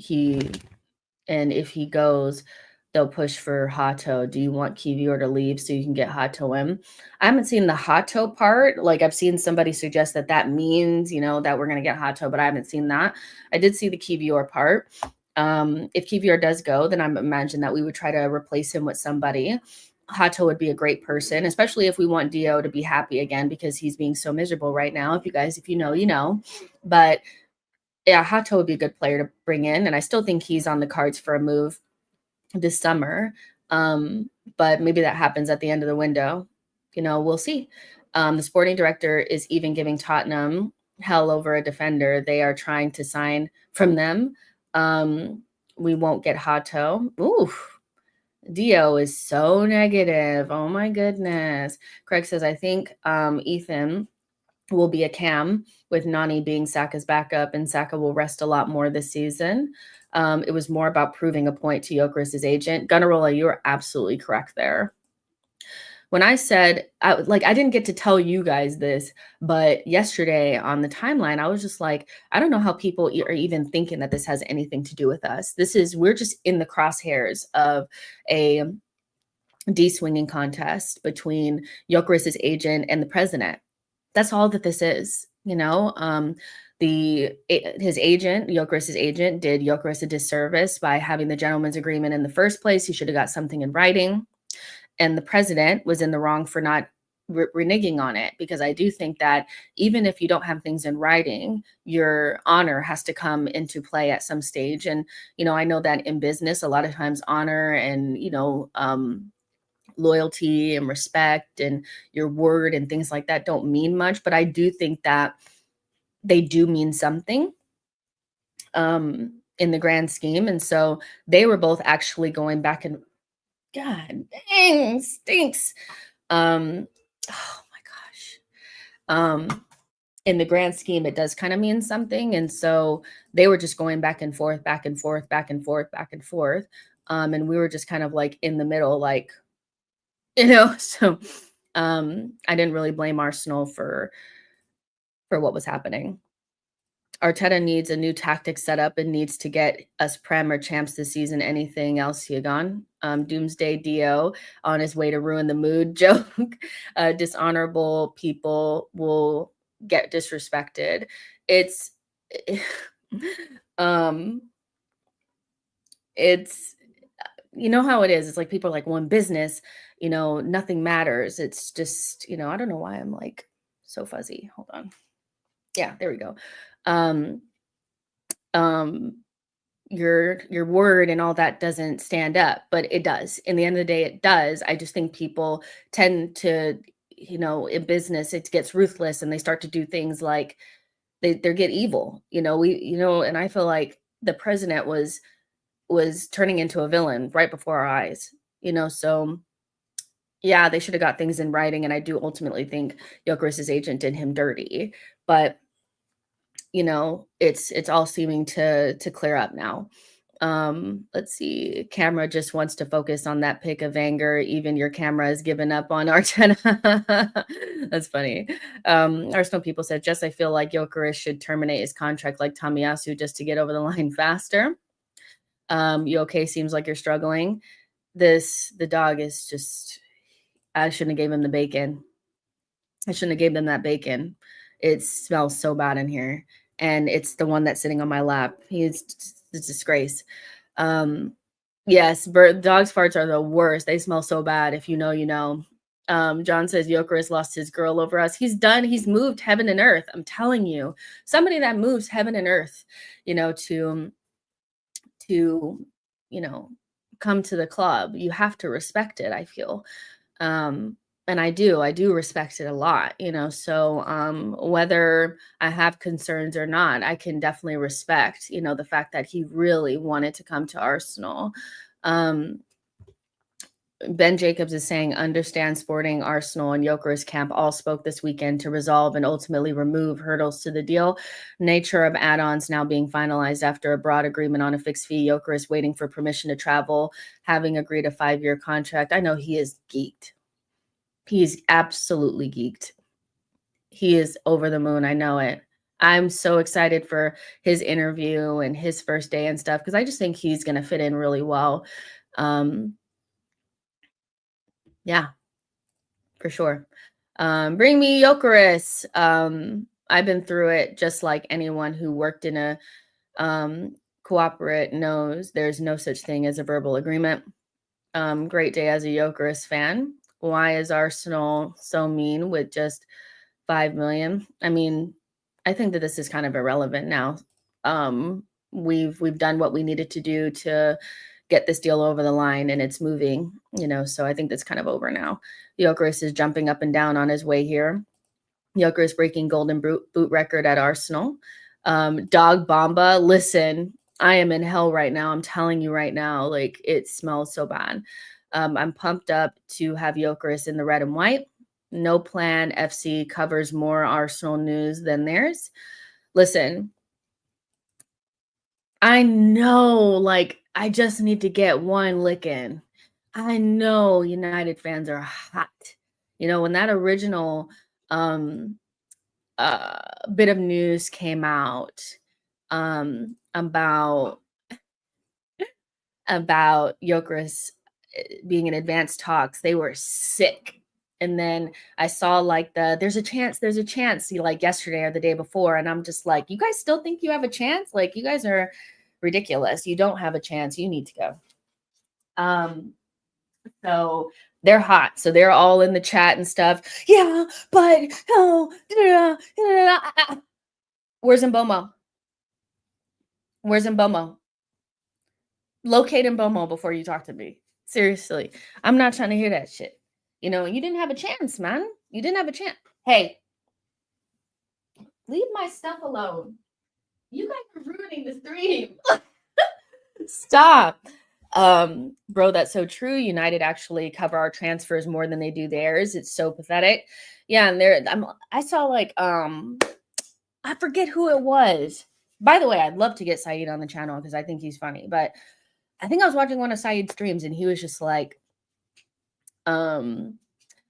[SPEAKER 1] if he goes, they'll push for Hato. Do you want Kivior to leave so you can get Hato in? I haven't seen the Hato part. Like, I've seen somebody suggest that that means, that we're going to get Hato, but I haven't seen that. I did see the Kivior part. If Kivior does go, then I imagine that we would try to replace him with somebody. Hato would be a great person, especially if we want Dio to be happy again, because he's being so miserable right now. If you know, you know. But yeah, Hato would be a good player to bring in, and I still think he's on the cards for a move this summer. But maybe that happens at the end of the window. We'll see. The sporting director is even giving Tottenham hell over a defender they are trying to sign from them. We won't get Hato. Ooh, Dio is so negative. Oh my goodness. Craig says, I think Ethan will be a cam, with Nani being Saka's backup, and Saka will rest a lot more this season. It was more about proving a point to Gyokeres' agent. Gunnarola, you are absolutely correct there. When I said, I didn't get to tell you guys this, but yesterday on the timeline, I was just like, I don't know how people are even thinking that this has anything to do with us. We're just in the crosshairs of a de-swinging contest between Gyokeres' agent and the president. That's all that this is. His agent, Gyokeres' agent, did Gyokeres a disservice by having the gentleman's agreement in the first place. He should have got something in writing. And the president was in the wrong for not reneging on it, because I do think that even if you don't have things in writing, your honor has to come into play at some stage. And, I know that in business, a lot of times honor and, loyalty and respect and your word and things like that don't mean much, but I do think that they do mean something in the grand scheme. And so they were both actually going back and, God dang, stinks. Oh my gosh. In the grand scheme, it does kind of mean something. And so they were just going back and forth, back and forth, back and forth, back and forth. And we were just kind of like in the middle, like, so I didn't really blame Arsenal for what was happening. Arteta needs a new tactic set up and needs to get us Prem or champs this season. Anything else, Yagon? Doomsday Dio on his way to ruin the mood joke. Dishonorable people will get disrespected. It's it's how it is. It's like people are like, well, in business, nothing matters. It's just, I don't know why I'm like so fuzzy. Hold on. Yeah, there we go. Your word and all that doesn't stand up, but it does. In the end of the day, it does. I just think people tend to, in business, it gets ruthless and they start to do things like they get evil. And I feel like the president was turning into a villain right before our eyes, so yeah, they should have got things in writing. And I do ultimately think Gyokeres' agent did him dirty, but it's all seeming to clear up now. Let's see. Camera just wants to focus on that pick of anger. Even your camera has given up on Arteta. That's funny. Arsenal people said, Jess, I feel like Gyokeres should terminate his contract like Tomiyasu just to get over the line faster. You okay? Seems like you're struggling. The dog is just, I shouldn't have gave him the bacon. I shouldn't have gave them that bacon. It smells so bad in here. And it's the one that's sitting on my lap. It's a disgrace. Yes, dogs' farts are the worst. They smell so bad. If you know, you know. John says Gyokeres lost his girl over us. He's done. He's moved heaven and earth. I'm telling you, somebody that moves heaven and earth, to come to the club, you have to respect it, I feel. And I do respect it a lot, so whether I have concerns or not, I can definitely respect, the fact that he really wanted to come to Arsenal. Ben Jacobs is saying, understand Sporting, Arsenal, and Gyokeres camp all spoke this weekend to resolve and ultimately remove hurdles to the deal. Nature of add-ons now being finalized after a broad agreement on a fixed fee. Gyokeres waiting for permission to travel, having agreed a 5-year contract. I know he is geeked. He's absolutely geeked. He is over the moon. I know it. I'm so excited for his interview and his first day and stuff because I just think he's going to fit in really well. Yeah, for sure. Bring me Gyokeres. I've been through it just like anyone who worked in a cooperate knows there's no such thing as a verbal agreement. Great day as a Gyokeres fan. Why is Arsenal so mean with just 5 million? I mean, I think that this is kind of irrelevant now. We've done what we needed to do to get this deal over the line, and it's moving, so I think that's kind of over now. Gyokeres is jumping up and down on his way here. Gyokeres breaking golden boot record at Arsenal. Dog Bomba, listen, I am in hell right now. I'm telling you right now, like it smells so bad. I'm pumped up to have Gyokeres in the red and white. No Plan FC covers more Arsenal news than theirs. Listen, I know, like, I just need to get one lick in. I know United fans are hot. When that original bit of news came out about Gyokeres being in advanced talks, they were sick. And then I saw like there's a chance, like yesterday or the day before. And I'm just like, you guys still think you have a chance? Like, you guys are ridiculous. You don't have a chance. You need to go. So they're hot. So they're all in the chat and stuff. Yeah, but where's Mbomo? Where's Mbomo? Locate Mbomo before you talk to me. Seriously. I'm not trying to hear that shit. You didn't have a chance, man. You didn't have a chance. Hey, leave my stuff alone. You guys are ruining the stream. Stop. Bro, that's so true. United actually cover our transfers more than they do theirs. It's so pathetic. Yeah, and I saw like I forget who it was. By the way, I'd love to get Saeed on the channel because I think he's funny. But I think I was watching one of Saeed's streams and he was just like, I'm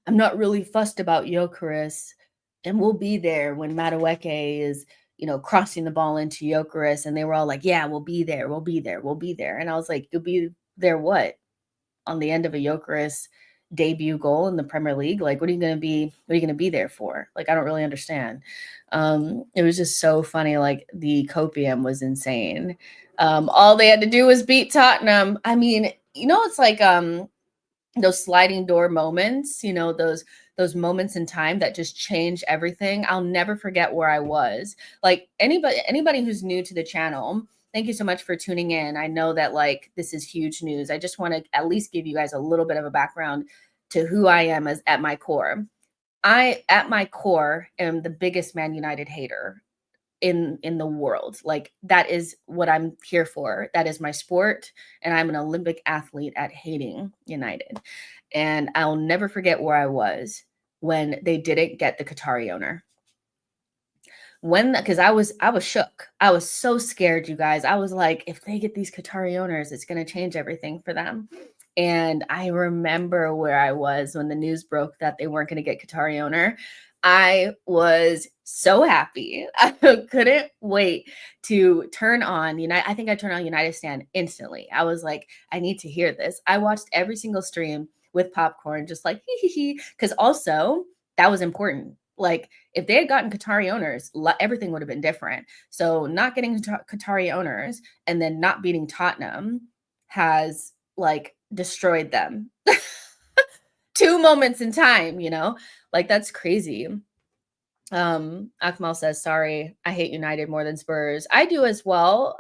[SPEAKER 1] not really fussed about Gyokeres, and we'll be there when Madueke is, crossing the ball into Gyokeres. And they were all like, yeah, we'll be there. We'll be there. We'll be there. And I was like, you'll be there what? On the end of a Gyokeres debut goal in the Premier League? Like, what are you going to be there for? Like, I don't really understand. It was just so funny. Like, the copium was insane. All they had to do was beat Tottenham. I mean, it's like, those sliding door moments, those moments in time that just change everything. I'll never forget where I was. Like, anybody who's new to the channel, thank you so much for tuning in. I know that like this is huge news. I just want to at least give you guys a little bit of a background to who I am at my core. I, at my core, am the biggest Man United hater in the world. Like, that is what I'm here for. That is my sport, and I'm an Olympic athlete at hating United. And I'll never forget where I was when they didn't get the Qatari owner. Because I was shook. I was so scared, you guys. I was like, if they get these Qatari owners, it's going to change everything for them. And I remember where I was when the news broke that they weren't going to get Qatari owner. I was so happy. I couldn't wait to turn on United. I think I turned on United Stand instantly. I was like, I need to hear this. I watched every single stream with popcorn, just like, because also that was important. Like, if they had gotten Qatari owners, everything would have been different. So not getting Qatari owners and then not beating Tottenham has like destroyed them. 2 moments in time, like that's crazy. Akmal says, sorry, I hate United more than Spurs. I do as well.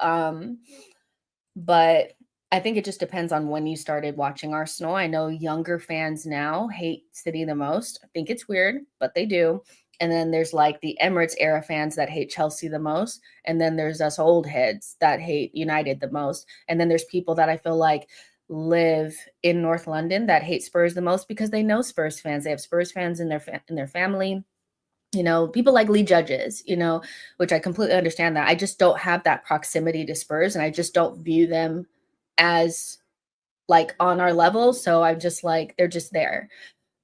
[SPEAKER 1] But I think it just depends on when you started watching Arsenal. I know younger fans now hate City the most. I think it's weird, but they do. And then there's like the Emirates era fans that hate Chelsea the most. And then there's us old heads that hate United the most. And then there's people that I feel like live in North London that hate Spurs the most because they know Spurs fans. They have Spurs fans in their family. You know, people like Lee Judges, you know, which I completely understand that. I just don't have that proximity to Spurs and I just don't view them as like on our level. So I'm just like, they're just there.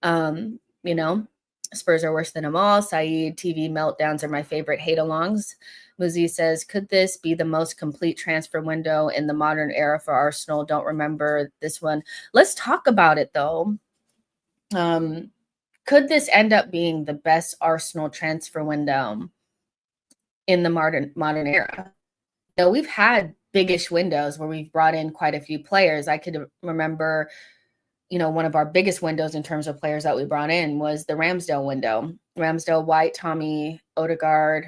[SPEAKER 1] You know, Spurs are worse than them all. Saeed, TV meltdowns are my favorite hate alongs. Muzi says, could this be the most complete transfer window in the modern era for Arsenal? Don't remember this one. Let's talk about it though. Could this end up being the best Arsenal transfer window in the modern era? You know, we've had biggish windows where we've brought in quite a few players. I could remember, you know, one of our biggest windows in terms of players that we brought in was the Ramsdale window. Ramsdale, White, Tommy, Odegaard,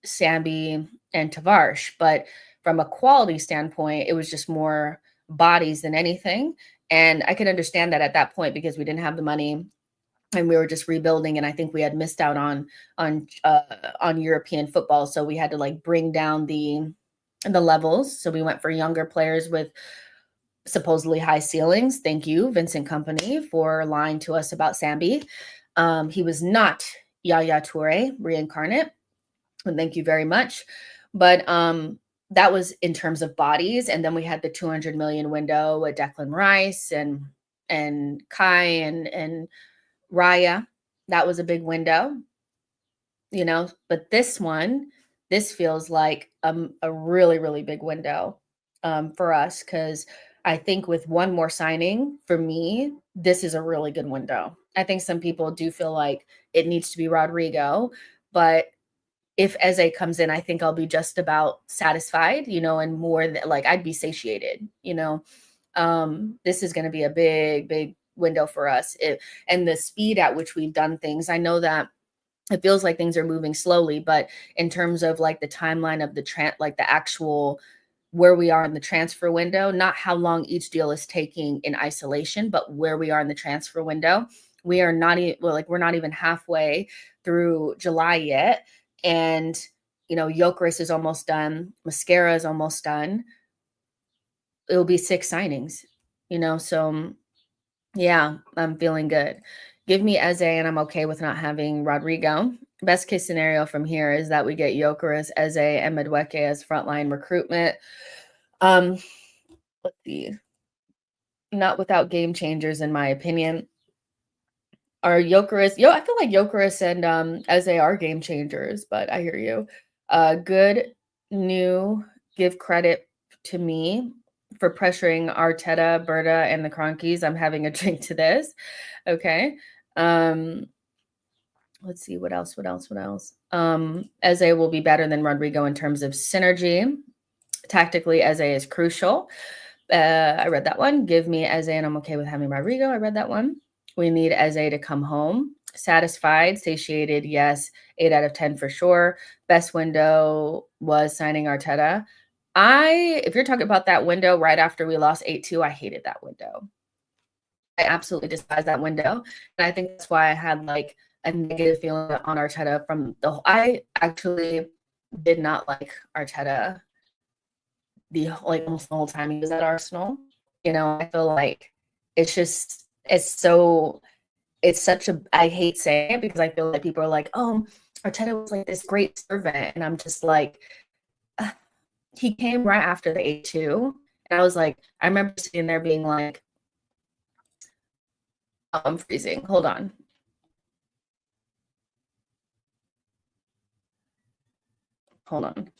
[SPEAKER 1] Sambi, and Tavares. But from a quality standpoint, it was just more bodies than anything. And I could understand that at that point because we didn't have the money and we were just rebuilding, and I think we had missed out on European football, so we had to like bring down the levels. So we went for younger players with supposedly high ceilings. Thank you, Vincent Company, for lying to us about Sambi. He was not Yaya Toure reincarnate, and thank you very much. But that was in terms of bodies, and then we had the 200 million window with Declan Rice and Kai and Raya. That was a big window, you know, but this feels like a really, really big window for us because I think with one more signing, for me, this is a really good window. I think some people do feel like it needs to be Rodrigo, but if Eze comes in, I think I'll be just about satisfied, you know, and more than like I'd be satiated, you know. This is going to be a big, big window for us. And the speed at which we've done things, I know that it feels like things are moving slowly, but in terms of like the timeline of like the actual where we are in the transfer window, not how long each deal is taking in isolation, but where we are in the transfer window. We are not even we're not even halfway through July yet. And you know, Gyokeres is almost done, Mosquera is almost done. It'll be 6 signings, you know. So yeah, I'm feeling good. Give me Eze, and I'm okay with not having Rodrigo. Best case scenario from here is that we get Gyokeres, Eze, and Madueke as frontline recruitment. Let's see. Not without game changers, in my opinion. Are I feel like Gyokeres and Eze are game changers, but I hear you. Good new, give credit to me for pressuring Arteta, Berta, and the Cronkies. I'm having a drink to this. Okay. Um, let's see what else. Eze will be better than Rodrigo in terms of synergy. Tactically, Eze is crucial. I read that one. Give me Eze, and I'm okay with having Rodrigo. I read that one. We need Eze to come home. Satisfied, satiated, yes. 8 out of 10 for sure. Best window was signing Arteta. If you're talking about that window right after we lost 8-2, I hated that window. I absolutely despise that window. And I think that's why I had like a negative feeling on Arteta from I actually did not like Arteta almost the whole time he was at Arsenal. You know, I feel like it's such a I hate saying it because I feel like people are like, oh, Arteta was like this great servant. And I'm just like, uh, he came right after the 8-2. And I was like, I remember sitting there being like, oh, I'm freezing. Hold on. Hold on.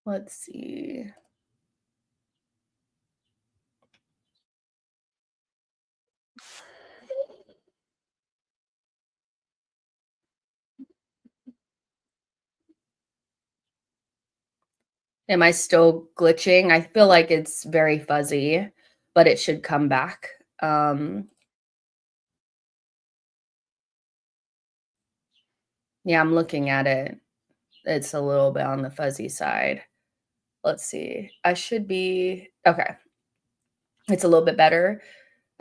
[SPEAKER 1] Let's see. Am I still glitching? I feel like it's very fuzzy, but it should come back. Yeah, I'm looking at it. It's a little bit on the fuzzy side. Let's see. I should be okay. It's a little bit better.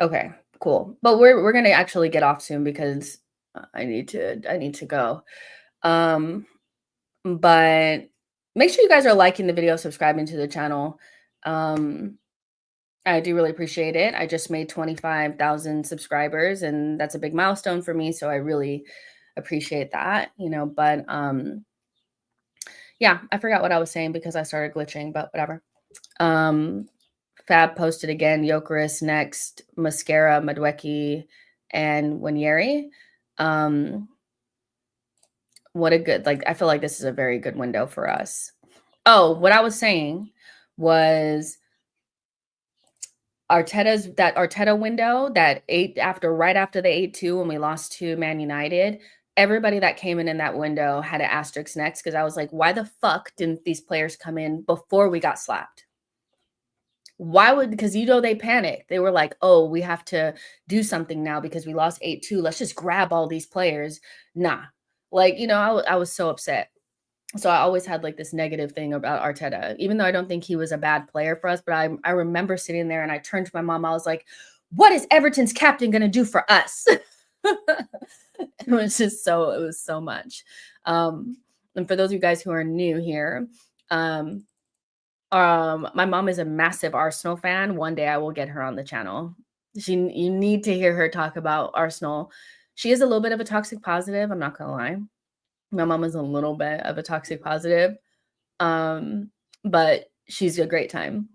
[SPEAKER 1] Okay, cool. But we're gonna actually get off soon because I need to go. Um, but make sure you guys are liking the video, subscribing to the channel. Um, I do really appreciate it. I just made 25,000 subscribers, and that's a big milestone for me. So I really appreciate that, But yeah, I forgot what I was saying because I started glitching, but whatever. Um, Fab posted again, Gyokeres next, Mosquera, Madueke, and Winyeri. What a good, I feel like this is a very good window for us. Oh, what I was saying was Arteta window that right after the 8-2 when we lost to Man United. Everybody that came in that window had an asterisk next because I was like, why the fuck didn't these players come in before we got slapped? Because they panicked. They were like, oh, we have to do something now because we lost 8-2. Let's just grab all these players. Nah. I was so upset. So I always had this negative thing about Arteta, even though I don't think he was a bad player for us. But I remember sitting there and I turned to my mom. I was like, what is Everton's captain going to do for us? It was so much. And for those of you guys who are new here, my mom is a massive Arsenal fan. One day I will get her on the channel. You need to hear her talk about Arsenal. She is a little bit of a toxic positive. I'm not gonna lie. My mom is a little bit of a toxic positive. But she's a great time.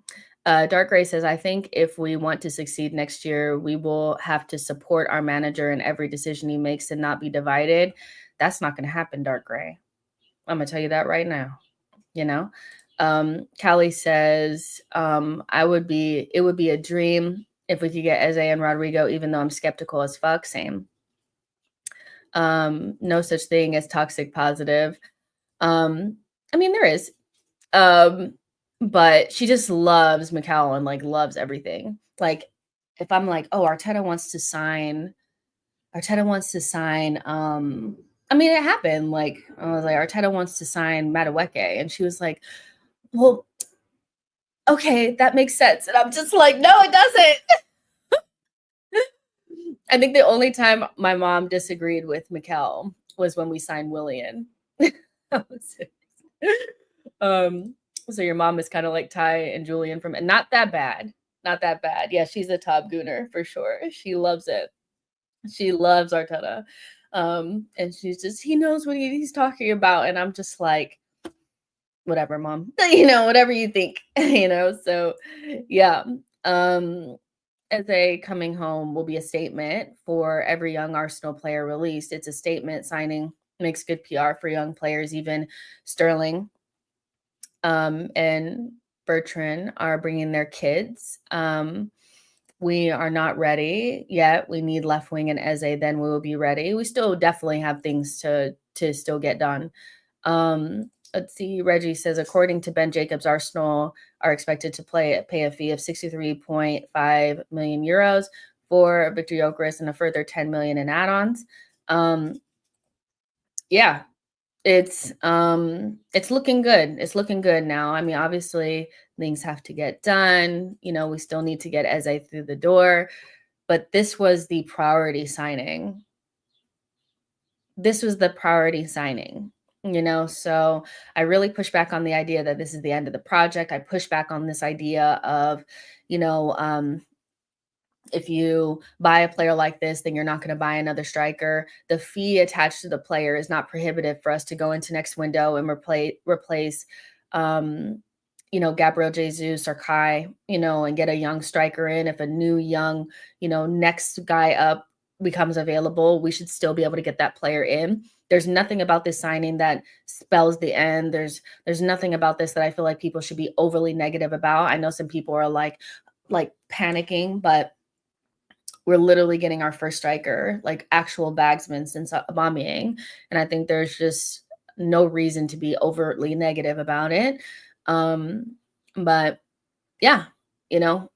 [SPEAKER 1] Dark Gray says, I think if we want to succeed next year, we will have to support our manager in every decision he makes and not be divided. That's not going to happen, Dark Gray. I'm going to tell you that right now. Callie says, it would be a dream if we could get Eze and Rodrigo, even though I'm skeptical as fuck. Same. No such thing as toxic positive. There is. But she just loves Mikel and loves everything. If I'm like, oh, Arteta wants to sign. It happened. I was like, Arteta wants to sign Madueke, and she was like, well, okay, that makes sense. And I'm just like, no, it doesn't. I think the only time my mom disagreed with Mikel was when we signed Willian. So your mom is kind of like Ty and Julian and not that bad. Not that bad. Yeah, she's a top gooner for sure. She loves it. She loves Arteta. And she's just, he knows what he's talking about. And I'm just like, whatever, mom. Whatever you think, So yeah. As a coming home will be a statement for every young Arsenal player released. It's a statement signing makes good PR for young players. Even Sterling and Bertrand are bringing their kids. We are not ready yet. We need left wing and Eze, then we will be ready. We still definitely have things to still get done. Let's see. Reggie says, according to Ben Jacobs, Arsenal are expected to pay a fee of 63.5 million euros for Victor Gyokeres and a further 10 million in add-ons. Yeah, it's looking good. It's looking good now. Obviously things have to get done. We still need to get Eze through the door, but this was the priority signing. So I really push back on the idea that this is the end of the project. I push back on this idea of, if you buy a player like this, then you're not going to buy another striker. The fee attached to the player is not prohibitive for us to go into next window and replace Gabriel Jesus or Kai, and get a young striker in. If a new young, next guy up becomes available, we should still be able to get that player in. There's nothing about this signing that spells the end. There's nothing about this that I feel like people should be overly negative about. I know some people are like panicking, but we're literally getting our first striker, actual bagsman since Aubameyang. And I think there's just no reason to be overtly negative about it. But yeah,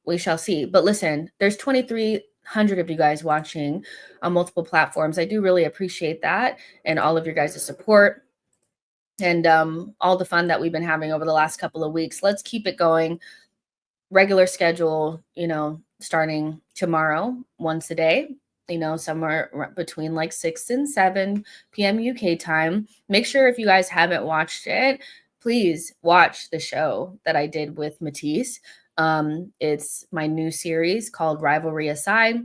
[SPEAKER 1] we shall see. But listen, there's 23 100 of you guys watching on multiple platforms. I do really appreciate that, and all of your guys' support, and all the fun that we've been having over the last couple of weeks. Let's keep it going. Regular schedule, starting tomorrow, once a day, somewhere between like 6 and 7 p.m. UK time. Make sure, if you guys haven't watched it, please watch the show that I did with Matisse. It's my new series called Rivalry Aside,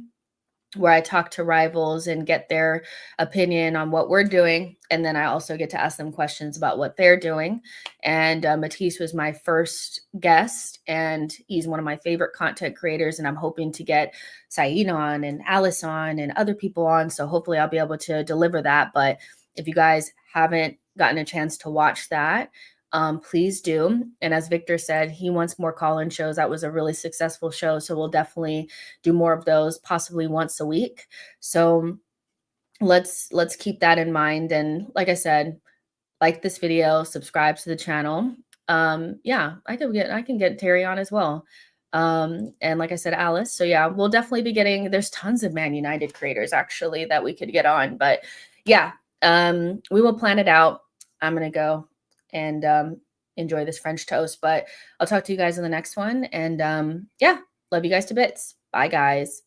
[SPEAKER 1] where I talk to rivals and get their opinion on what we're doing. And then I also get to ask them questions about what they're doing. And Matisse was my first guest, and he's one of my favorite content creators. And I'm hoping to get Saeed on and Alice on and other people on. So hopefully I'll be able to deliver that. But if you guys haven't gotten a chance to watch that, please do. And as Victor said, he wants more call-in shows. That was a really successful show. So we'll definitely do more of those, possibly once a week. So let's keep that in mind. And like I said, like this video, subscribe to the channel. Yeah, I can get Terry on as well. And like I said, Alice. So yeah, we'll definitely be there's tons of Man United creators actually that we could get on. But yeah, we will plan it out. I'm gonna go and enjoy this French toast. But I'll talk to you guys in the next one. And yeah, love you guys to bits. Bye, guys.